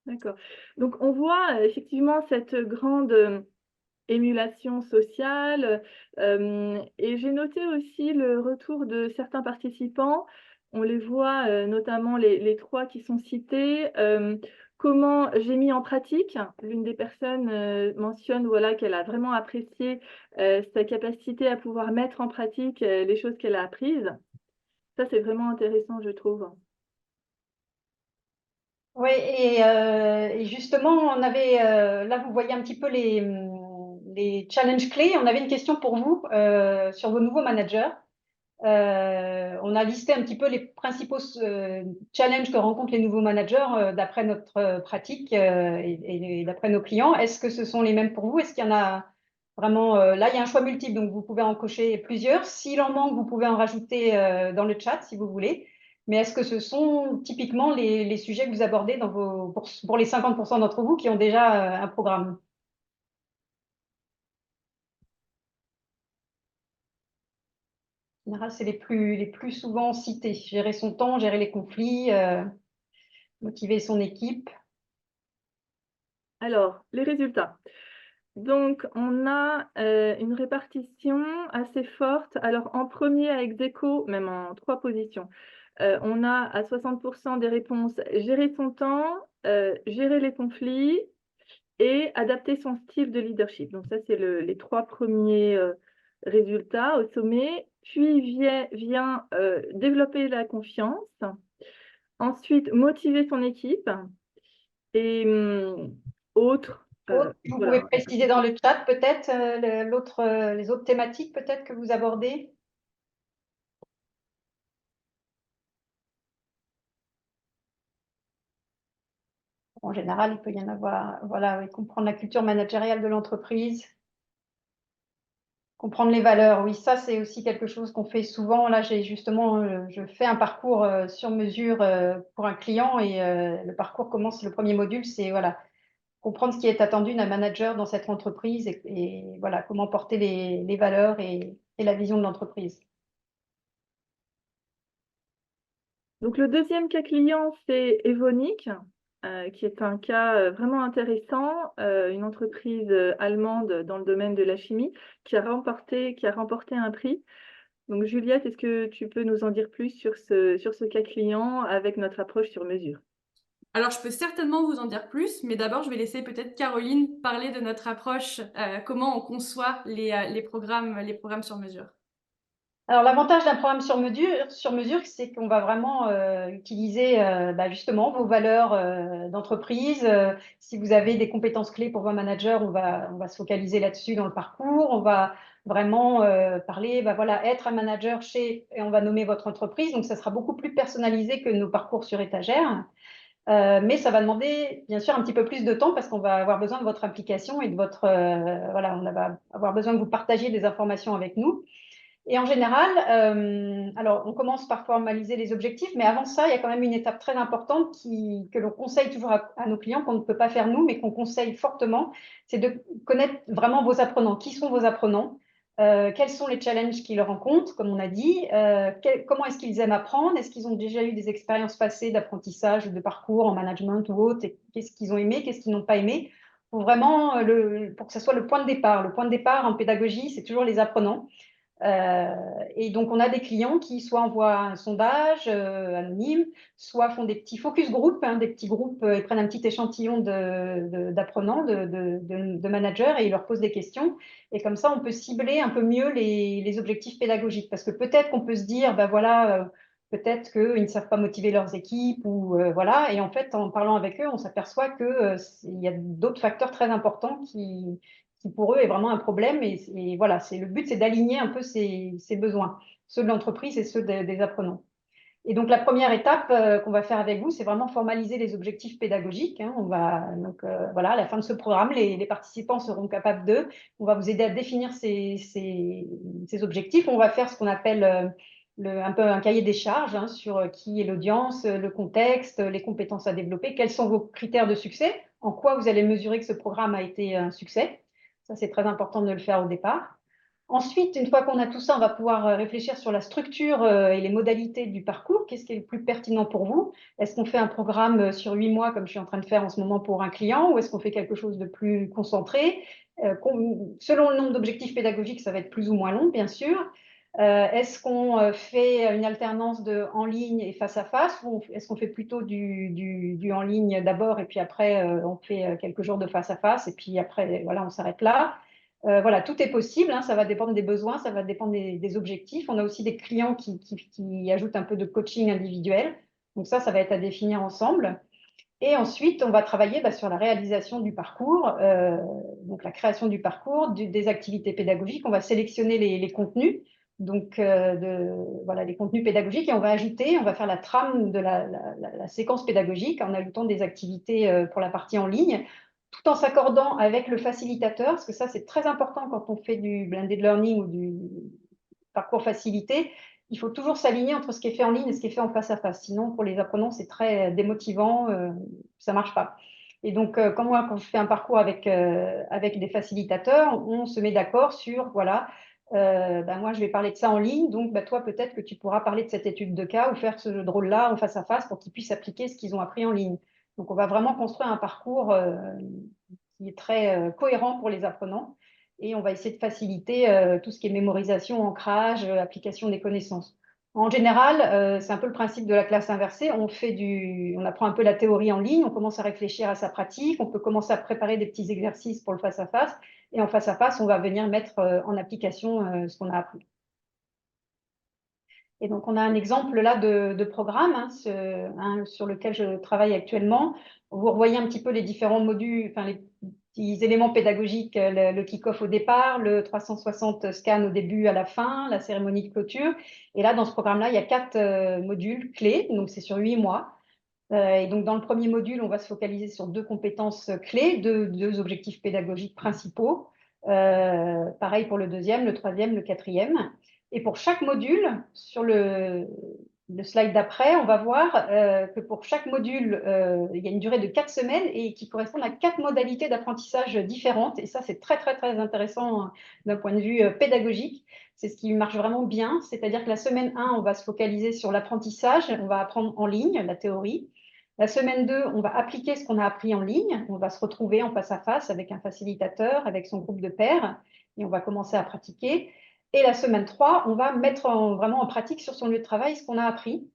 D'accord. Donc, on voit effectivement cette grande émulation sociale. Et j'ai noté aussi le retour de certains participants. On les voit, notamment les 3 qui sont cités. Comment j'ai mis en pratique. L'une des personnes mentionne voilà, qu'elle a vraiment apprécié sa capacité à pouvoir mettre en pratique les choses qu'elle a apprises. Ça, c'est vraiment intéressant, je trouve. Oui, et justement, on avait, là, vous voyez un petit peu les challenges clés. On avait une question pour vous sur vos nouveaux managers. On a listé un petit peu les principaux challenges que rencontrent les nouveaux managers d'après notre pratique et d'après nos clients. Est-ce que ce sont les mêmes pour vous? Est-ce qu'il y en a vraiment là, il y a un choix multiple, donc vous pouvez en cocher plusieurs. S'il en manque, vous pouvez en rajouter dans le chat si vous voulez. Mais est-ce que ce sont typiquement les sujets que vous abordez pour les 50% d'entre vous qui ont déjà un programme? général, c'est les plus souvent cités. Gérer son temps, gérer les conflits, motiver son équipe. Alors, les résultats. Donc, on a une répartition assez forte. Alors, en premier à ex-aequo, même en 3 positions, on a à 60% des réponses gérer son temps, gérer les conflits et adapter son style de leadership. Donc, ça, c'est les 3 premiers résultats au sommet. Puis vient développer la confiance. Ensuite, motiver son équipe. Et autre, Vous pouvez voilà. préciser dans le chat peut-être les autres thématiques peut-être que vous abordez. En général, il peut y en avoir, voilà, oui, comprendre la culture managériale de l'entreprise, comprendre les valeurs. Oui, ça, c'est aussi quelque chose qu'on fait souvent. Là, je fais un parcours sur mesure pour un client et le parcours commence, le premier module, c'est voilà, comprendre ce qui est attendu d'un manager dans cette entreprise et voilà, comment porter les valeurs et la vision de l'entreprise. Donc le deuxième cas client, c'est Evonik, qui est un cas vraiment intéressant, une entreprise allemande dans le domaine de la chimie qui a remporté un prix. Donc Juliette, est-ce que tu peux nous en dire plus sur ce cas client avec notre approche sur mesure? Alors, je peux certainement vous en dire plus, mais d'abord, je vais laisser peut-être Caroline parler de notre approche, comment on conçoit les programmes sur mesure. Alors, l'avantage d'un programme sur mesure, c'est qu'on va vraiment utiliser justement vos valeurs d'entreprise. Si vous avez des compétences clés pour vos managers, on va se focaliser là-dessus dans le parcours. On va vraiment parler, voilà, être un manager chez, et on va nommer votre entreprise. Donc, ça sera beaucoup plus personnalisé que nos parcours sur étagère. Mais ça va demander, bien sûr, un petit peu plus de temps parce qu'on va avoir besoin de votre implication et de votre, voilà, on va avoir besoin que vous partagiez des informations avec nous. Et en général, alors on commence par formaliser les objectifs, mais avant ça, il y a quand même une étape très importante que l'on conseille toujours à nos clients, qu'on ne peut pas faire nous, mais qu'on conseille fortement, c'est de connaître vraiment vos apprenants. Qui sont vos apprenants? Quels sont les challenges qu'ils rencontrent, comme on a dit? Comment est-ce qu'ils aiment apprendre? Est-ce qu'ils ont déjà eu des expériences passées d'apprentissage, de parcours en management ou autre? Qu'est-ce qu'ils ont aimé? Qu'est-ce qu'ils n'ont pas aimé? Pour vraiment, pour que ce soit le point de départ. Le point de départ en pédagogie, c'est toujours les apprenants. Et donc, on a des clients qui soit envoient un sondage anonyme, soit font des petits focus group, hein, des petits groupes, ils prennent un petit échantillon d'apprenants, de managers et ils leur posent des questions. Et comme ça, on peut cibler un peu mieux les objectifs pédagogiques. Parce que peut-être qu'on peut se dire, ben voilà, peut-être qu'ils ne savent pas motiver leurs équipes ou voilà. Et en fait, en parlant avec eux, on s'aperçoit qu'il y a d'autres facteurs très importants qui pour eux est vraiment un problème. Et voilà, le but, c'est d'aligner un peu ces besoins, ceux de l'entreprise et ceux des apprenants. Et donc, la première étape qu'on va faire avec vous, c'est vraiment formaliser les objectifs pédagogiques. Hein. Donc, voilà, à la fin de ce programme, les participants seront capables on va vous aider à définir ces objectifs. On va faire ce qu'on appelle un peu un cahier des charges hein, sur qui est l'audience, le contexte, les compétences à développer, quels sont vos critères de succès, en quoi vous allez mesurer que ce programme a été un succès. Ça, c'est très important de le faire au départ. Ensuite, une fois qu'on a tout ça, on va pouvoir réfléchir sur la structure et les modalités du parcours. Qu'est-ce qui est le plus pertinent pour vous? Est-ce qu'on fait un programme sur 8 mois, comme je suis en train de faire en ce moment pour un client, ou est-ce qu'on fait quelque chose de plus concentré? Selon le nombre d'objectifs pédagogiques, ça va être plus ou moins long, bien sûr. Est-ce qu'on fait une alternance en ligne et face à face, ou est-ce qu'on fait plutôt du en ligne d'abord, et puis après, on fait quelques jours de face à face, et puis après, voilà, on s'arrête là? Voilà, tout est possible, hein, ça va dépendre des besoins, ça va dépendre des objectifs. On a aussi des clients qui ajoutent un peu de coaching individuel. Donc ça va être à définir ensemble. Et ensuite, on va travailler sur la réalisation du parcours, donc la création du parcours, des activités pédagogiques. On va sélectionner les contenus, donc voilà, les contenus pédagogiques, et on va faire la trame de la séquence pédagogique en ajoutant des activités pour la partie en ligne, tout en s'accordant avec le facilitateur, parce que ça, c'est très important quand on fait du blended learning ou du parcours facilité. Il faut toujours s'aligner entre ce qui est fait en ligne et ce qui est fait en face à face. Sinon, pour les apprenants, c'est très démotivant, ça ne marche pas. Et donc, quand je fais un parcours avec des facilitateurs, on se met d'accord sur, voilà, moi, je vais parler de ça en ligne, donc toi, peut-être que tu pourras parler de cette étude de cas ou faire ce jeu de rôle-là en face à face pour qu'ils puissent appliquer ce qu'ils ont appris en ligne. Donc, on va vraiment construire un parcours qui est très cohérent pour les apprenants et on va essayer de faciliter tout ce qui est mémorisation, ancrage, application des connaissances. En général, c'est un peu le principe de la classe inversée. On apprend un peu la théorie en ligne, on commence à réfléchir à sa pratique, on peut commencer à préparer des petits exercices pour le face à face. Et en face à face, on va venir mettre en application ce qu'on a appris. Et donc, on a un exemple là de programme sur lequel je travaille actuellement. Vous revoyez un petit peu les différents modules, enfin les petits éléments pédagogiques, le kick-off au départ, le 360 scan au début, à la fin, la cérémonie de clôture. Et là, dans ce programme-là, il y a 4 modules clés, donc c'est sur 8 mois. Et donc, dans le premier module, on va se focaliser sur 2 compétences clés, 2 objectifs pédagogiques principaux. Pareil pour le deuxième, le troisième, le quatrième. Et pour chaque module, sur le slide d'après, on va voir que pour chaque module, il y a une durée de 4 semaines et qui correspondent à 4 modalités d'apprentissage différentes. Et ça, c'est très, très, très intéressant d'un point de vue pédagogique. C'est ce qui marche vraiment bien. C'est-à-dire que la semaine 1, on va se focaliser sur l'apprentissage. On va apprendre en ligne la théorie. La semaine 2, on va appliquer ce qu'on a appris en ligne. On va se retrouver en face à face avec un facilitateur, avec son groupe de pairs, et on va commencer à pratiquer. Et la semaine 3, on va mettre vraiment en pratique sur son lieu de travail ce qu'on a appris.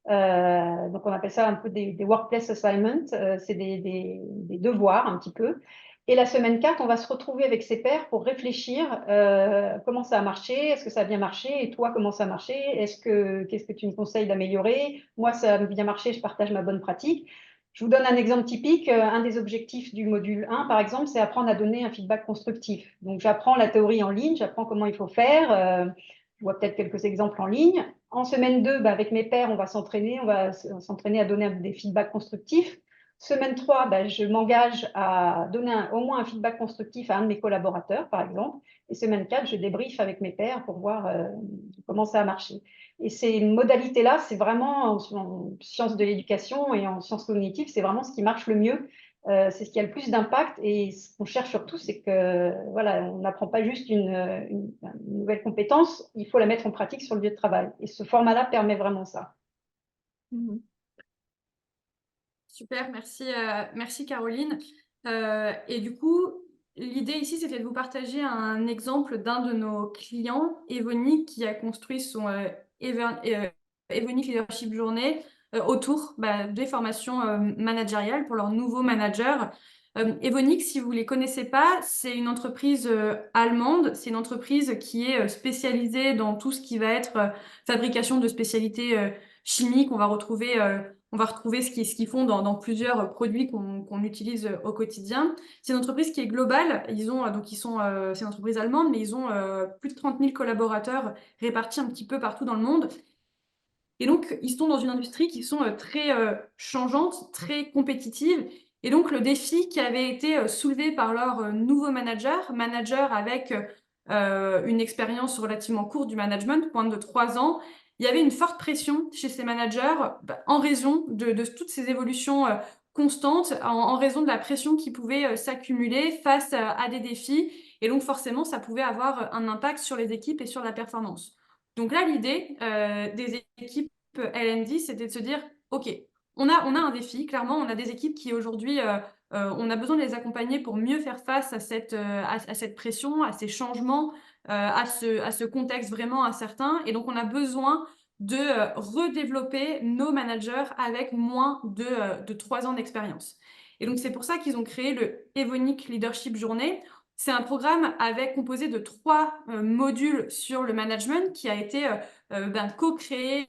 Donc, on appelle ça un peu des workplace assignments. C'est des devoirs un petit peu. Et la semaine 4, on va se retrouver avec ses pairs pour réfléchir comment ça a marché, est-ce que ça a bien marché, et toi, comment ça a marché, qu'est-ce que tu me conseilles d'améliorer? Moi, ça a bien marché, je partage ma bonne pratique. Je vous donne un exemple typique. Un des objectifs du module 1, par exemple, c'est apprendre à donner un feedback constructif. Donc, j'apprends la théorie en ligne, j'apprends comment il faut faire. Je vois peut-être quelques exemples en ligne. En semaine 2, avec mes pairs, on va s'entraîner à donner des feedbacks constructifs. Semaine 3, je m'engage à donner au moins un feedback constructif à un de mes collaborateurs, par exemple. Et semaine 4, je débriefe avec mes pairs pour voir comment ça a marché. Et ces modalités-là, c'est vraiment en sciences de l'éducation et en sciences cognitives, c'est vraiment ce qui marche le mieux. C'est ce qui a le plus d'impact. Et ce qu'on cherche surtout, c'est que voilà, on n'apprend pas juste une nouvelle compétence, il faut la mettre en pratique sur le lieu de travail. Et ce format-là permet vraiment ça. Mhm. Super, merci Caroline. Et du coup, l'idée ici, c'était de vous partager un exemple d'un de nos clients, Evonik, qui a construit son Evonik Leadership Journée autour des formations managériales pour leurs nouveaux managers. Evonik, si vous ne les connaissez pas, c'est une entreprise allemande. C'est une entreprise qui est spécialisée dans tout ce qui va être fabrication de spécialités chimiques. On va retrouver ce qu'ils font dans plusieurs produits qu'on utilise au quotidien. C'est une entreprise qui est globale. C'est une entreprise allemande, mais ils ont plus de 30 000 collaborateurs répartis un petit peu partout dans le monde. Et donc, ils sont dans une industrie qui sont très changeante, très compétitive. Et donc, le défi qui avait été soulevé par leur nouveau manager avec une expérience relativement courte du management, moins de 3 ans, il y avait une forte pression chez ces managers en raison de toutes ces évolutions constantes, en raison de la pression qui pouvait s'accumuler face à des défis. Et donc, forcément, ça pouvait avoir un impact sur les équipes et sur la performance. Donc là, l'idée des équipes L&D, c'était de se dire, OK, on a un défi, clairement, on a des équipes qui aujourd'hui, on a besoin de les accompagner pour mieux faire face à cette pression, à ces changements, à ce contexte vraiment incertain. Et donc, on a besoin de redévelopper nos managers avec moins de 3 ans d'expérience. Et donc, c'est pour ça qu'ils ont créé le Evonik Leadership Journée. C'est un programme composé de 3 modules sur le management qui a été co-créé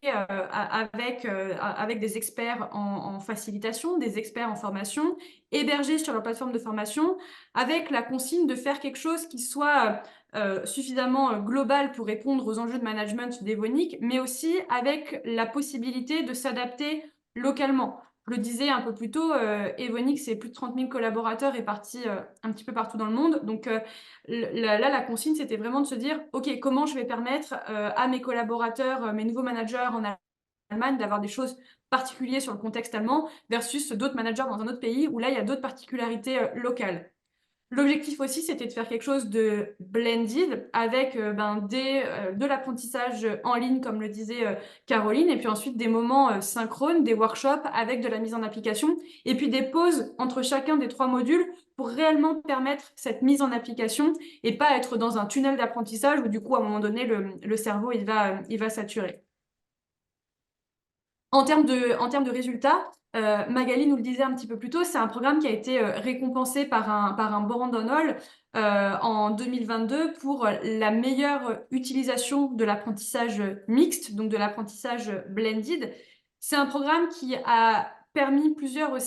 avec des experts en facilitation, des experts en formation, hébergés sur leur plateforme de formation, avec la consigne de faire quelque chose qui soit suffisamment global pour répondre aux enjeux de management d'Evonik, mais aussi avec la possibilité de s'adapter localement. Je le disais un peu plus tôt, Evonik, c'est plus de 30 000 collaborateurs répartis un petit peu partout dans le monde. Donc là, la consigne, c'était vraiment de se dire, OK, comment je vais permettre à mes collaborateurs, mes nouveaux managers en Allemagne, d'avoir des choses particulières sur le contexte allemand versus d'autres managers dans un autre pays où là, il y a d'autres particularités locales. L'objectif aussi, c'était de faire quelque chose de blended avec de l'apprentissage en ligne, comme le disait Caroline, et puis ensuite des moments synchrones, des workshops avec de la mise en application, et puis des pauses entre chacun des 3 modules pour réellement permettre cette mise en application et pas être dans un tunnel d'apprentissage où du coup, à un moment donné, le cerveau, il va saturer. En termes de résultats, Magali nous le disait un petit peu plus tôt, c'est un programme qui a été récompensé par un Brandon Hall en 2022 pour la meilleure utilisation de l'apprentissage mixte, donc de l'apprentissage blended. C'est un programme qui a permis plusieurs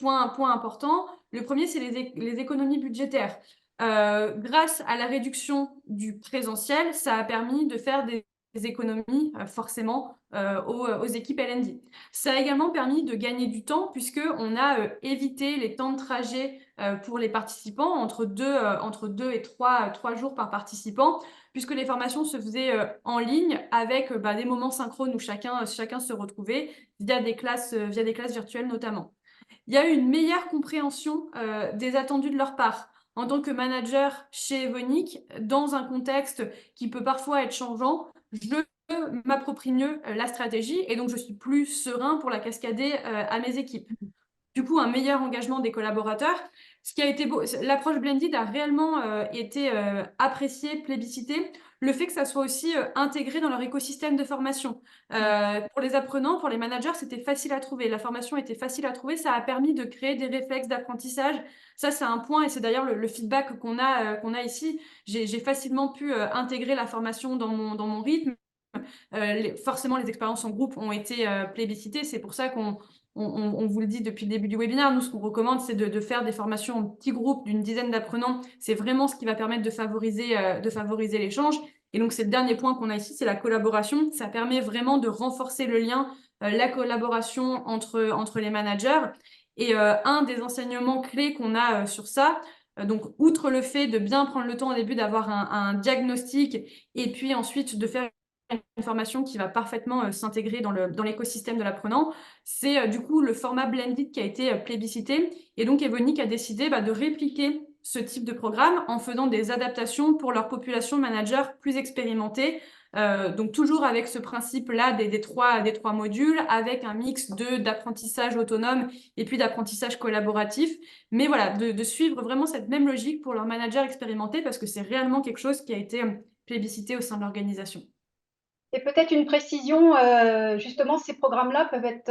points importants. Le premier, c'est les économies budgétaires. Grâce à la réduction du présentiel, ça a permis de faire des économies forcément aux équipes L&D. Ça a également permis de gagner du temps puisqu'on a évité les temps de trajet pour les participants entre 2 et 3 jours par participant, puisque les formations se faisaient en ligne avec des moments synchrones où chacun se retrouvait via des classes virtuelles notamment. Il y a eu une meilleure compréhension des attendus de leur part. En tant que manager chez Evonik, dans un contexte qui peut parfois être changeant, je m'approprie mieux la stratégie et donc je suis plus serein pour la cascader à mes équipes. Du coup, un meilleur engagement des collaborateurs. Ce qui a été beau, l'approche blended a réellement été appréciée, plébiscitée. Le fait que ça soit aussi intégré dans leur écosystème de formation. Pour les apprenants, pour les managers, c'était facile à trouver. La formation était facile à trouver. Ça a permis de créer des réflexes d'apprentissage. Ça, c'est un point et c'est d'ailleurs le feedback qu'on a ici. J'ai facilement pu intégrer la formation dans mon rythme. Forcément, les expériences en groupe ont été plébiscitées. C'est pour ça qu'on vous le dit depuis le début du webinaire. Nous, ce qu'on recommande, c'est de faire des formations en petits groupes d'une dizaine d'apprenants. C'est vraiment ce qui va permettre de favoriser l'échange. Et donc, c'est le dernier point qu'on a ici, c'est la collaboration. Ça permet vraiment de renforcer le lien, la collaboration entre les managers. Et un des enseignements clés qu'on a sur ça, donc, outre le fait de bien prendre le temps au début d'avoir un diagnostic et puis ensuite de faire une formation qui va parfaitement s'intégrer dans l'écosystème de l'apprenant, c'est du coup le format blended qui a été plébiscité. Et donc, Evonik a décidé de répliquer ce type de programme en faisant des adaptations pour leur population manager plus expérimentée. Donc, toujours avec ce principe-là des trois modules, avec un mix d'apprentissage autonome et puis d'apprentissage collaboratif. Mais voilà, de suivre vraiment cette même logique pour leurs managers expérimentés parce que c'est réellement quelque chose qui a été plébiscité au sein de l'organisation. Et peut-être une précision, justement, ces programmes-là peuvent être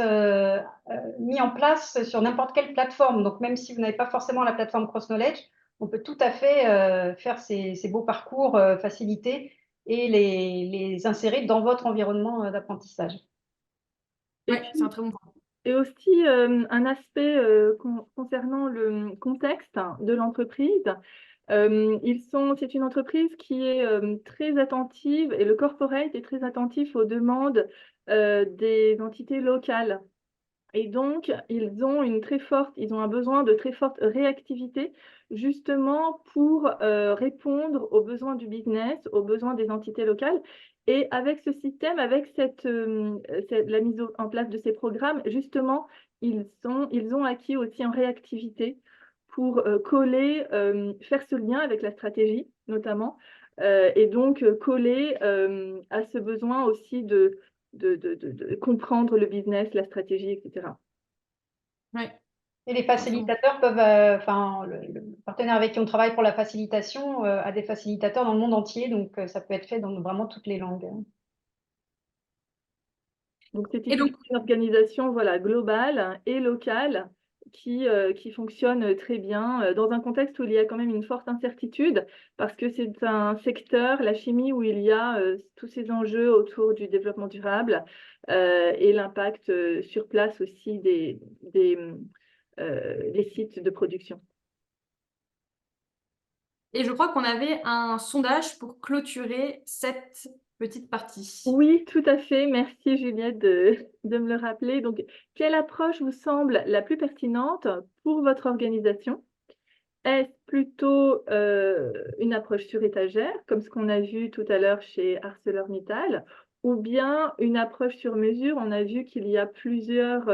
mis en place sur n'importe quelle plateforme. Donc, même si vous n'avez pas forcément la plateforme Cross Knowledge, on peut tout à fait faire ces beaux parcours facilités et les insérer dans votre environnement d'apprentissage. Et Oui, c'est un puis, très bon point. et aussi un aspect concernant le contexte de l'entreprise. C'est une entreprise qui est très attentive et le corporate est très attentif aux demandes des entités locales. Et donc, ils ont un besoin de très forte réactivité, justement pour répondre aux besoins du business, aux besoins des entités locales. Et avec ce système, avec la mise en place de ces programmes, justement, ils ont acquis aussi en réactivité pour coller, faire ce lien avec la stratégie, notamment, et donc coller à ce besoin aussi de comprendre le business, la stratégie, etc. Oui. Et les facilitateurs peuvent, enfin, le partenaire avec qui on travaille pour la facilitation a des facilitateurs dans le monde entier, donc ça peut être fait dans vraiment toutes les langues. Donc, c'est Et donc, une organisation voilà, globale et locale qui fonctionne très bien dans un contexte où il y a quand même une forte incertitude parce que c'est un secteur, la chimie, où il y a tous ces enjeux autour du développement durable et l'impact sur place aussi des sites de production. et je crois qu'on avait un sondage pour clôturer cette petite partie. Oui, tout à fait. Merci Juliette de me le rappeler. Donc, quelle approche vous semble la plus pertinente pour votre organisation? Est-ce plutôt une approche sur étagère, comme ce qu'on a vu tout à l'heure chez ArcelorMittal, ou bien une approche sur mesure? On a vu qu'il y a plusieurs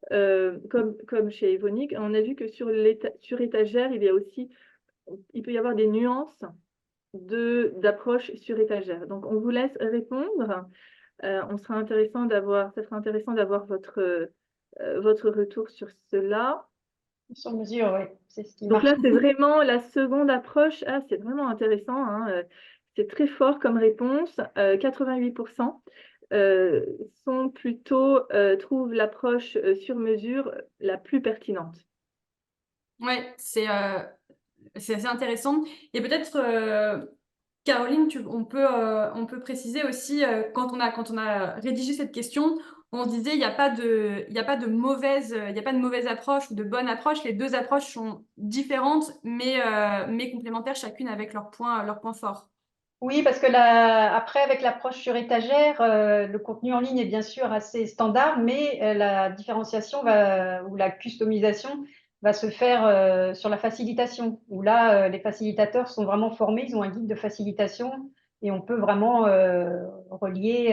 comme chez Evonik. On a vu que sur étagère, il peut y avoir des nuances d'approche sur étagère. Donc, on vous laisse répondre. Ça sera intéressant d'avoir votre retour sur cela. Sur mesure, oui, c'est ce qui Donc marche. là, c'est vraiment la seconde approche. Ah, c'est vraiment intéressant, hein. C'est très fort comme réponse. 88% trouvent l'approche sur mesure la plus pertinente. Ouais, c'est assez intéressant. Et peut-être, Caroline, on peut préciser aussi, quand on a rédigé cette question, on disait il n'y a pas de mauvaise approche ou de bonne approche. Les deux approches sont différentes, mais complémentaires, chacune avec leurs points forts. Oui, parce que après, avec l'approche sur étagère, le contenu en ligne est bien sûr assez standard, mais la différenciation ou la customisation va se faire sur la facilitation, où là, les facilitateurs sont vraiment formés, ils ont un guide de facilitation et on peut vraiment relier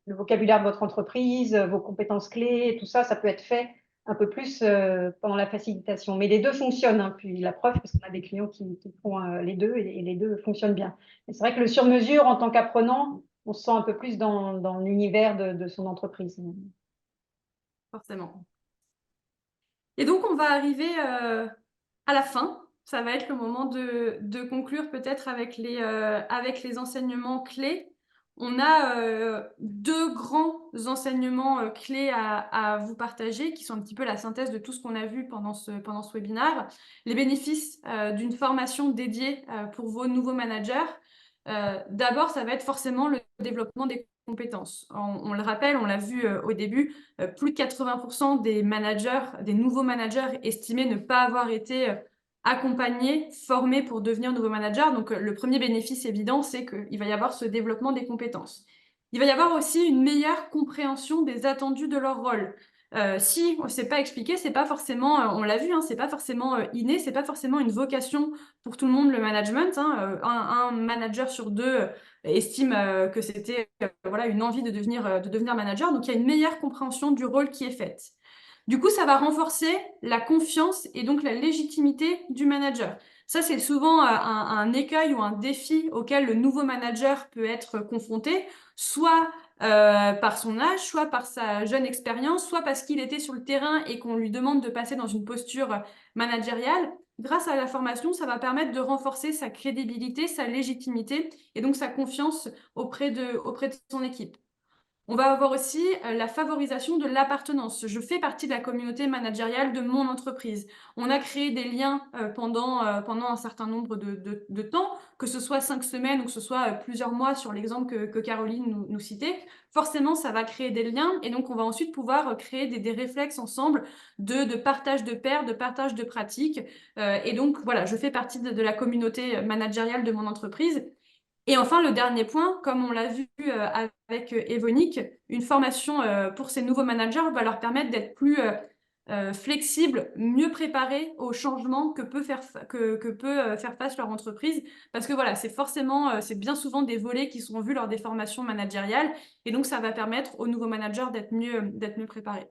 le vocabulaire de votre entreprise, vos compétences clés, tout ça, ça peut être fait un peu plus pendant la facilitation. Mais les deux fonctionnent, hein, puis la preuve, parce qu'on a des clients qui font les deux et les deux fonctionnent bien. Et c'est vrai que le sur-mesure, en tant qu'apprenant, on se sent un peu plus dans l'univers de son entreprise. Forcément. Et donc, on va arriver à la fin. Ça va être le moment de conclure peut-être avec les enseignements clés. On a deux grands enseignements clés à vous partager, qui sont un petit peu la synthèse de tout ce qu'on a vu pendant ce webinaire. Les bénéfices d'une formation dédiée pour vos nouveaux managers. D'abord, ça va être forcément le développement des compétences. On le rappelle, on l'a vu au début, plus de 80% des nouveaux managers estimaient ne pas avoir été accompagnés, formés pour devenir nouveaux managers. Donc, le premier bénéfice évident, c'est qu'il va y avoir ce développement des compétences. Il va y avoir aussi une meilleure compréhension des attendus de leur rôle. Si on ne sait pas expliquer, c'est pas forcément, on l'a vu, hein, c'est pas forcément inné, c'est pas forcément une vocation pour tout le monde le management. Hein. Un manager sur deux estime que c'était voilà, une envie de devenir manager. Donc, il y a une meilleure compréhension du rôle qui est faite. Du coup, ça va renforcer la confiance et donc la légitimité du manager. Ça, c'est souvent un écueil ou un défi auquel le nouveau manager peut être confronté, soit par son âge, soit par sa jeune expérience, soit parce qu'il était sur le terrain et qu'on lui demande de passer dans une posture managériale. Grâce à la formation, ça va permettre de renforcer sa crédibilité, sa légitimité et donc sa confiance auprès de son équipe. On va avoir aussi la favorisation de l'appartenance. Je fais partie de la communauté managériale de mon entreprise. On a créé des liens pendant un certain nombre de temps, que ce soit 5 semaines ou que ce soit plusieurs mois sur l'exemple que Caroline nous citait. Forcément, ça va créer des liens et donc on va ensuite pouvoir créer des réflexes ensemble de partage de pairs, de partage de pratiques. Et donc, voilà, je fais partie de la communauté managériale de mon entreprise. Et enfin, le dernier point, comme on l'a vu avec Evonik, une formation pour ces nouveaux managers va leur permettre d'être plus flexibles, mieux préparés aux changements que peut faire face leur entreprise. Parce que voilà, c'est bien souvent des volets qui sont vus lors des formations managériales. Et donc, ça va permettre aux nouveaux managers d'être mieux préparés.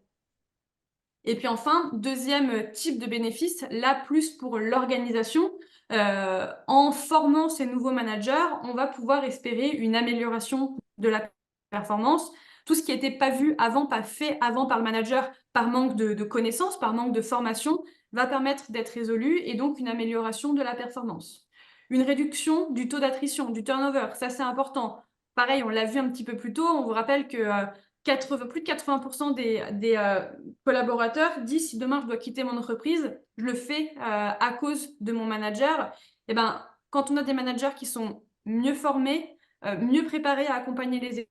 Et puis enfin, deuxième type de bénéfice, là plus pour l'organisation. En formant ces nouveaux managers, on va pouvoir espérer une amélioration de la performance. Tout ce qui n'était pas vu avant, pas fait avant par le manager, par manque de connaissances, par manque de formation, va permettre d'être résolu et donc une amélioration de la performance. Une réduction du taux d'attrition, du turnover, ça c'est important. Pareil, on l'a vu un petit peu plus tôt, on vous rappelle que plus de 80% des collaborateurs disent si demain je dois quitter mon entreprise, je le fais à cause de mon manager. Et ben, quand on a des managers qui sont mieux formés, mieux préparés à accompagner les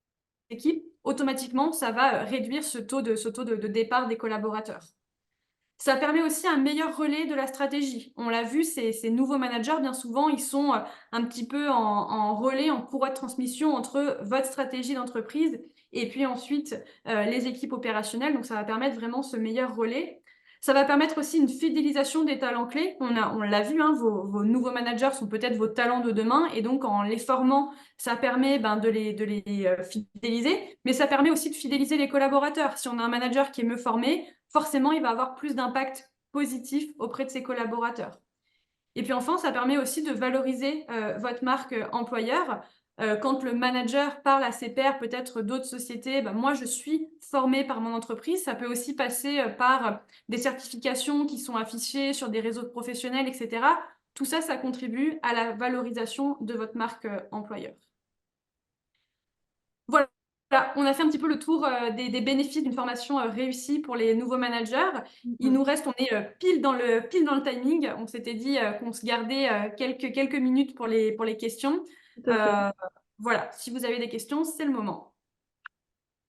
équipes, automatiquement, ça va réduire ce taux de départ des collaborateurs. Ça permet aussi un meilleur relais de la stratégie. On l'a vu, ces nouveaux managers, bien souvent, ils sont un petit peu en relais, en courroie de transmission entre votre stratégie d'entreprise et puis ensuite les équipes opérationnelles. Donc, ça va permettre vraiment ce meilleur relais. Ça va permettre aussi une fidélisation des talents clés. On l'a vu, hein, vos nouveaux managers sont peut-être vos talents de demain, et donc en les formant, ça permet de les fidéliser, mais ça permet aussi de fidéliser les collaborateurs. Si on a un manager qui est mieux formé, forcément, il va avoir plus d'impact positif auprès de ses collaborateurs. Et puis enfin, ça permet aussi de valoriser votre marque employeur. Quand le manager parle à ses pairs, peut-être d'autres sociétés, moi je suis formé par mon entreprise. Ça peut aussi passer par des certifications qui sont affichées sur des réseaux professionnels, etc. Tout ça, ça contribue à la valorisation de votre marque employeur. Voilà, on a fait un petit peu le tour des bénéfices d'une formation réussie pour les nouveaux managers. Il nous reste, on est pile dans le timing. On s'était dit qu'on se gardait quelques minutes pour les questions. Tout à fait. Voilà, si vous avez des questions, c'est le moment.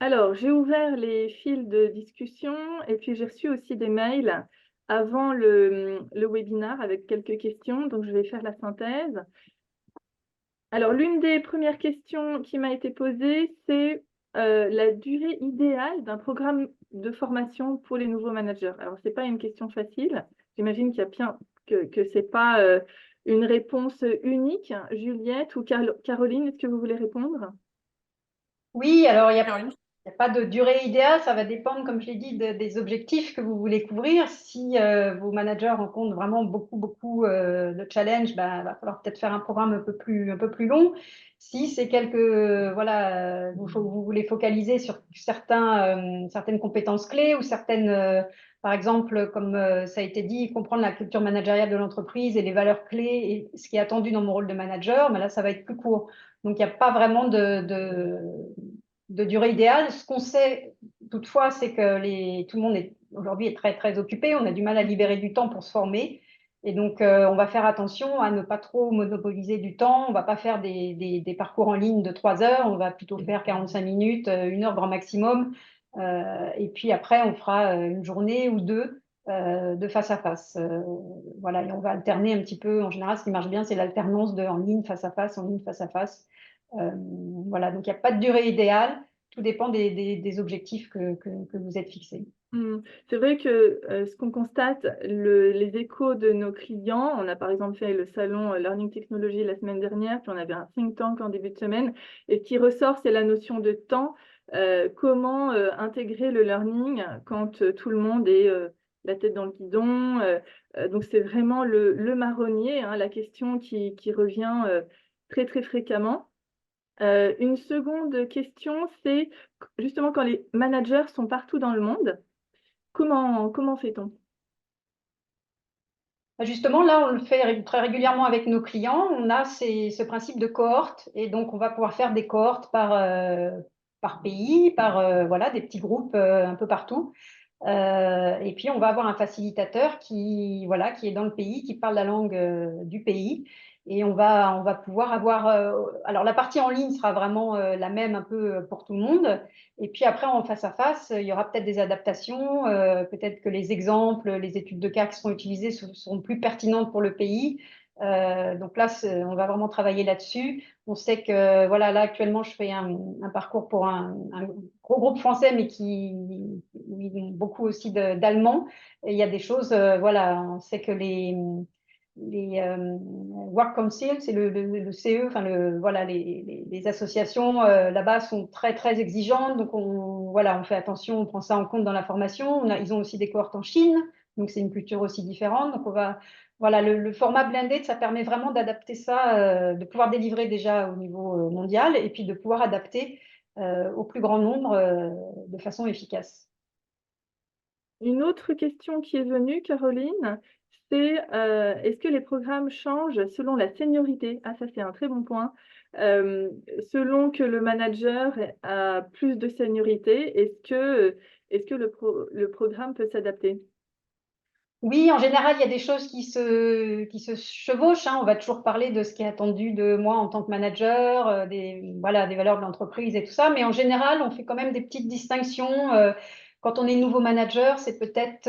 Alors, j'ai ouvert les fils de discussion et puis j'ai reçu aussi des mails avant le webinaire avec quelques questions, donc je vais faire la synthèse. Alors, l'une des premières questions qui m'a été posée, c'est la durée idéale d'un programme de formation pour les nouveaux managers. Alors, ce n'est pas une question facile. J'imagine qu'il y a bien que ce n'est pas une réponse unique. Juliette ou Caroline, est-ce que vous voulez répondre? Oui, alors il n'y a Caroline. pas de durée idéale, ça va dépendre, comme je l'ai dit, des objectifs que vous voulez couvrir. Si vos managers rencontrent vraiment beaucoup de challenges, il va falloir peut-être faire un programme un peu plus long. Si c'est voilà, vous voulez focaliser sur certaines compétences clés ou par exemple, comme ça a été dit, comprendre la culture managériale de l'entreprise et les valeurs clés et ce qui est attendu dans mon rôle de manager, là, ça va être plus court. Donc, il n'y a pas vraiment de durée idéale. Ce qu'on sait toutefois, c'est que tout le monde aujourd'hui est très occupé. On a du mal à libérer du temps pour se former. Et donc, on va faire attention à ne pas trop monopoliser du temps. On ne va pas faire des parcours en ligne de 3 heures. On va plutôt faire 45 minutes, 1 heure grand maximum. Et puis après, on fera une journée ou deux de face à face. Voilà, et on va alterner un petit peu. En général, ce qui marche bien, c'est l'alternance en ligne face à face, en ligne face à face. Voilà, donc il n'y a pas de durée idéale, tout dépend des objectifs que vous êtes fixés. C'est vrai que ce qu'on constate, les échos de nos clients, on a par exemple fait le salon Learning Technology la semaine dernière, puis on avait un think tank en début de semaine, et ce qui ressort, c'est la notion de temps. Comment intégrer le learning quand tout le monde est la tête dans le guidon. Donc c'est vraiment le marronnier, hein, la question qui revient très fréquemment. Une seconde question, c'est justement quand les managers sont partout dans le monde, comment fait-on? Justement, là, on le fait très régulièrement avec nos clients. On a ce principe de cohorte et donc on va pouvoir faire des cohortes par pays, voilà, des petits groupes un peu partout. Et puis, on va avoir un facilitateur voilà, qui est dans le pays, qui parle la langue du pays. Et on va pouvoir avoir… alors, la partie en ligne sera vraiment la même un peu pour tout le monde. Et puis après, en face à face, il y aura peut-être des adaptations. Peut-être que les exemples, les études de cas qui seront utilisées seront plus pertinentes pour le pays. Donc là, on va vraiment travailler là-dessus. On sait que, voilà, là, actuellement, je fais un parcours pour un gros groupe français, mais où ils ont beaucoup aussi d'Allemands. Et il y a des choses, voilà, on sait que les Work Council, c'est le CE, enfin, voilà, les associations là-bas sont très exigeantes. Donc, voilà, on fait attention, on prend ça en compte dans la formation. Ils ont aussi des cohortes en Chine, donc c'est une culture aussi différente. Donc, voilà, le format blended, ça permet vraiment d'adapter ça, de pouvoir délivrer déjà au niveau mondial et puis de pouvoir adapter au plus grand nombre de façon efficace. Une autre question qui est venue, Caroline, c'est est-ce que les programmes changent selon la seniorité? Ah, ça, c'est un très bon point. Selon que le manager a plus de seniorité, est-ce que le programme peut s'adapter? Oui, en général, il y a des choses qui se chevauchent, hein. On va toujours parler de ce qui est attendu de moi en tant que manager, voilà, des valeurs de l'entreprise et tout ça. Mais en général, on fait quand même des petites distinctions. Quand on est nouveau manager, c'est peut-être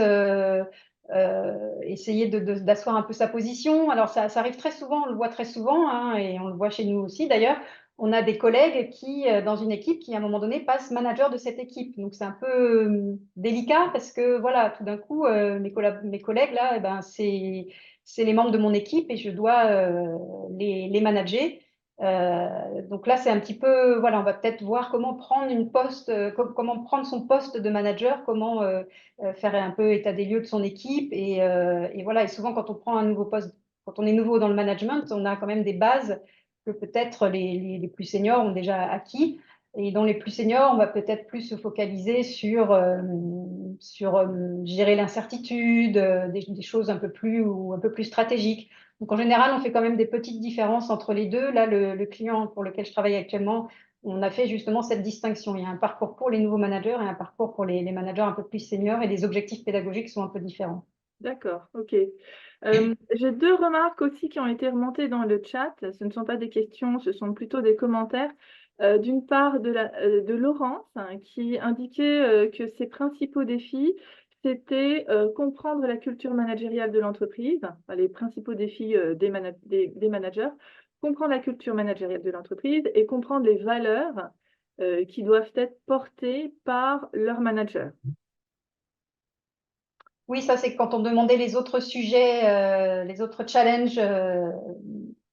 essayer d'asseoir un peu sa position. Alors, ça arrive très souvent, on le voit très souvent, hein, et on le voit chez nous aussi d'ailleurs. on a des collègues qui, dans une équipe, qui à un moment donné passent manager de cette équipe. Donc c'est un peu délicat parce que voilà, tout d'un coup, mes collègues là, eh ben, c'est les membres de mon équipe et je dois les manager. Donc là, c'est un petit peu, voilà, on va peut-être voir comment prendre comment prendre son poste de manager, comment faire un peu état des lieux de son équipe et voilà. Et souvent, quand on prend un nouveau poste, quand on est nouveau dans le management, on a quand même des bases que peut-être les plus seniors ont déjà acquis. Et dans les plus seniors, on va peut-être plus se focaliser sur gérer l'incertitude, des choses un peu plus stratégiques. Donc en général, on fait quand même des petites différences entre les deux. Là, le client pour lequel je travaille actuellement, on a fait justement cette distinction. Il y a un parcours pour les nouveaux managers et un parcours pour les managers un peu plus seniors et les objectifs pédagogiques sont un peu différents. D'accord, ok. J'ai deux remarques aussi qui ont été remontées dans le chat. Ce ne sont pas des questions, ce sont plutôt des commentaires. D'une part, de Laurence, hein, qui indiquait que ses principaux défis, c'était comprendre la culture managériale de l'entreprise, enfin, les principaux défis des managers, comprendre la culture managériale de l'entreprise et comprendre les valeurs qui doivent être portées par leur manager. Oui, ça c'est quand on demandait les autres sujets, les autres challenges,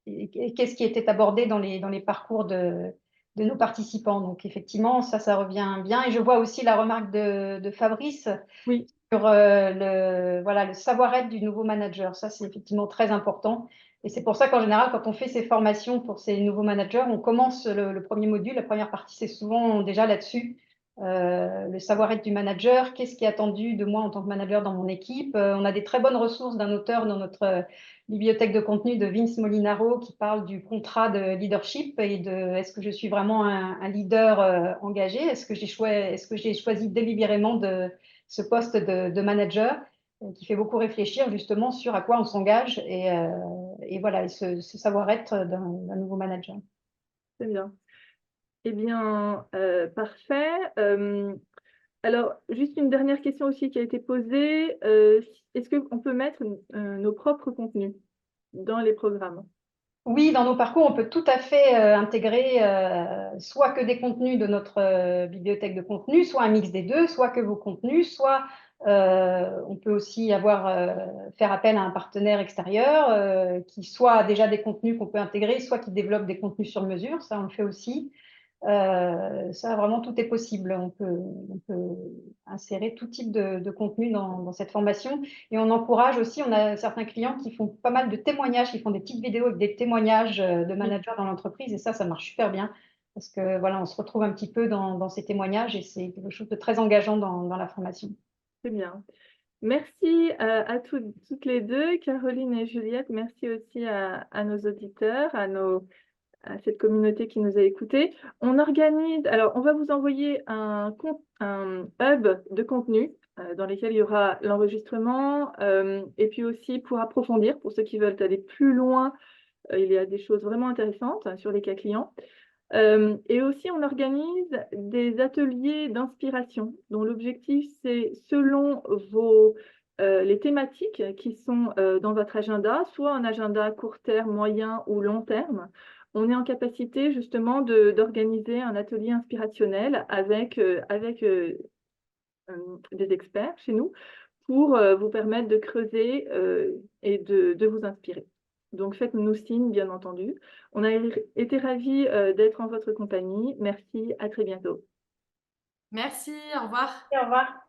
et qu'est-ce qui était abordé dans les parcours de nos participants. Donc effectivement, ça revient bien. Et je vois aussi la remarque de Fabrice Oui. sur voilà, le savoir-être du nouveau manager. Ça, c'est effectivement très important. Et c'est pour ça qu'en général, quand on fait ces formations pour ces nouveaux managers, on commence le premier module, la première partie, c'est souvent déjà là-dessus. Le savoir-être du manager, qu'est-ce qui est attendu de moi en tant que manager dans mon équipe. On a des très bonnes ressources d'un auteur dans notre bibliothèque de contenu de Vince Molinaro qui parle du contrat de leadership et de est-ce que je suis vraiment un leader engagé, est-ce que j'ai choisi délibérément ce poste de manager qui fait beaucoup réfléchir justement sur à quoi on s'engage et voilà, et ce savoir-être d'un nouveau manager. C'est bien. Eh bien, parfait. Alors, juste une dernière question aussi qui a été posée. Est-ce qu'on peut mettre nos propres contenus dans les programmes? Oui, dans nos parcours, on peut tout à fait intégrer soit que des contenus de notre bibliothèque de contenu, soit un mix des deux, soit que vos contenus, soit on peut aussi faire appel à un partenaire extérieur qui soit a déjà des contenus qu'on peut intégrer, soit qui développe des contenus sur mesure, ça on le fait aussi. Ça, vraiment, tout est possible. On peut insérer tout type de contenu dans cette formation. Et on encourage aussi, on a certains clients qui font pas mal de témoignages, qui font des petites vidéos avec des témoignages de managers dans l'entreprise. Et ça marche super bien. Parce que voilà, on se retrouve un petit peu dans ces témoignages et c'est quelque chose de très engageant dans la formation. C'est bien. Merci à toutes les deux, Caroline et Juliette. Merci aussi à nos auditeurs, à cette communauté qui nous a écoutés. Alors on va vous envoyer un hub de contenu dans lequel il y aura l'enregistrement et puis aussi pour approfondir, pour ceux qui veulent aller plus loin, il y a des choses vraiment intéressantes sur les cas clients. Et aussi, on organise des ateliers d'inspiration dont l'objectif, c'est selon les thématiques qui sont dans votre agenda, soit un agenda court terme, moyen ou long terme, on est en capacité justement d'organiser un atelier inspirationnel avec des experts chez nous pour vous permettre de creuser et de vous inspirer. Donc, faites-nous signe, bien entendu. On a été ravis d'être en votre compagnie. Merci, à très bientôt. Merci, au revoir. Et au revoir.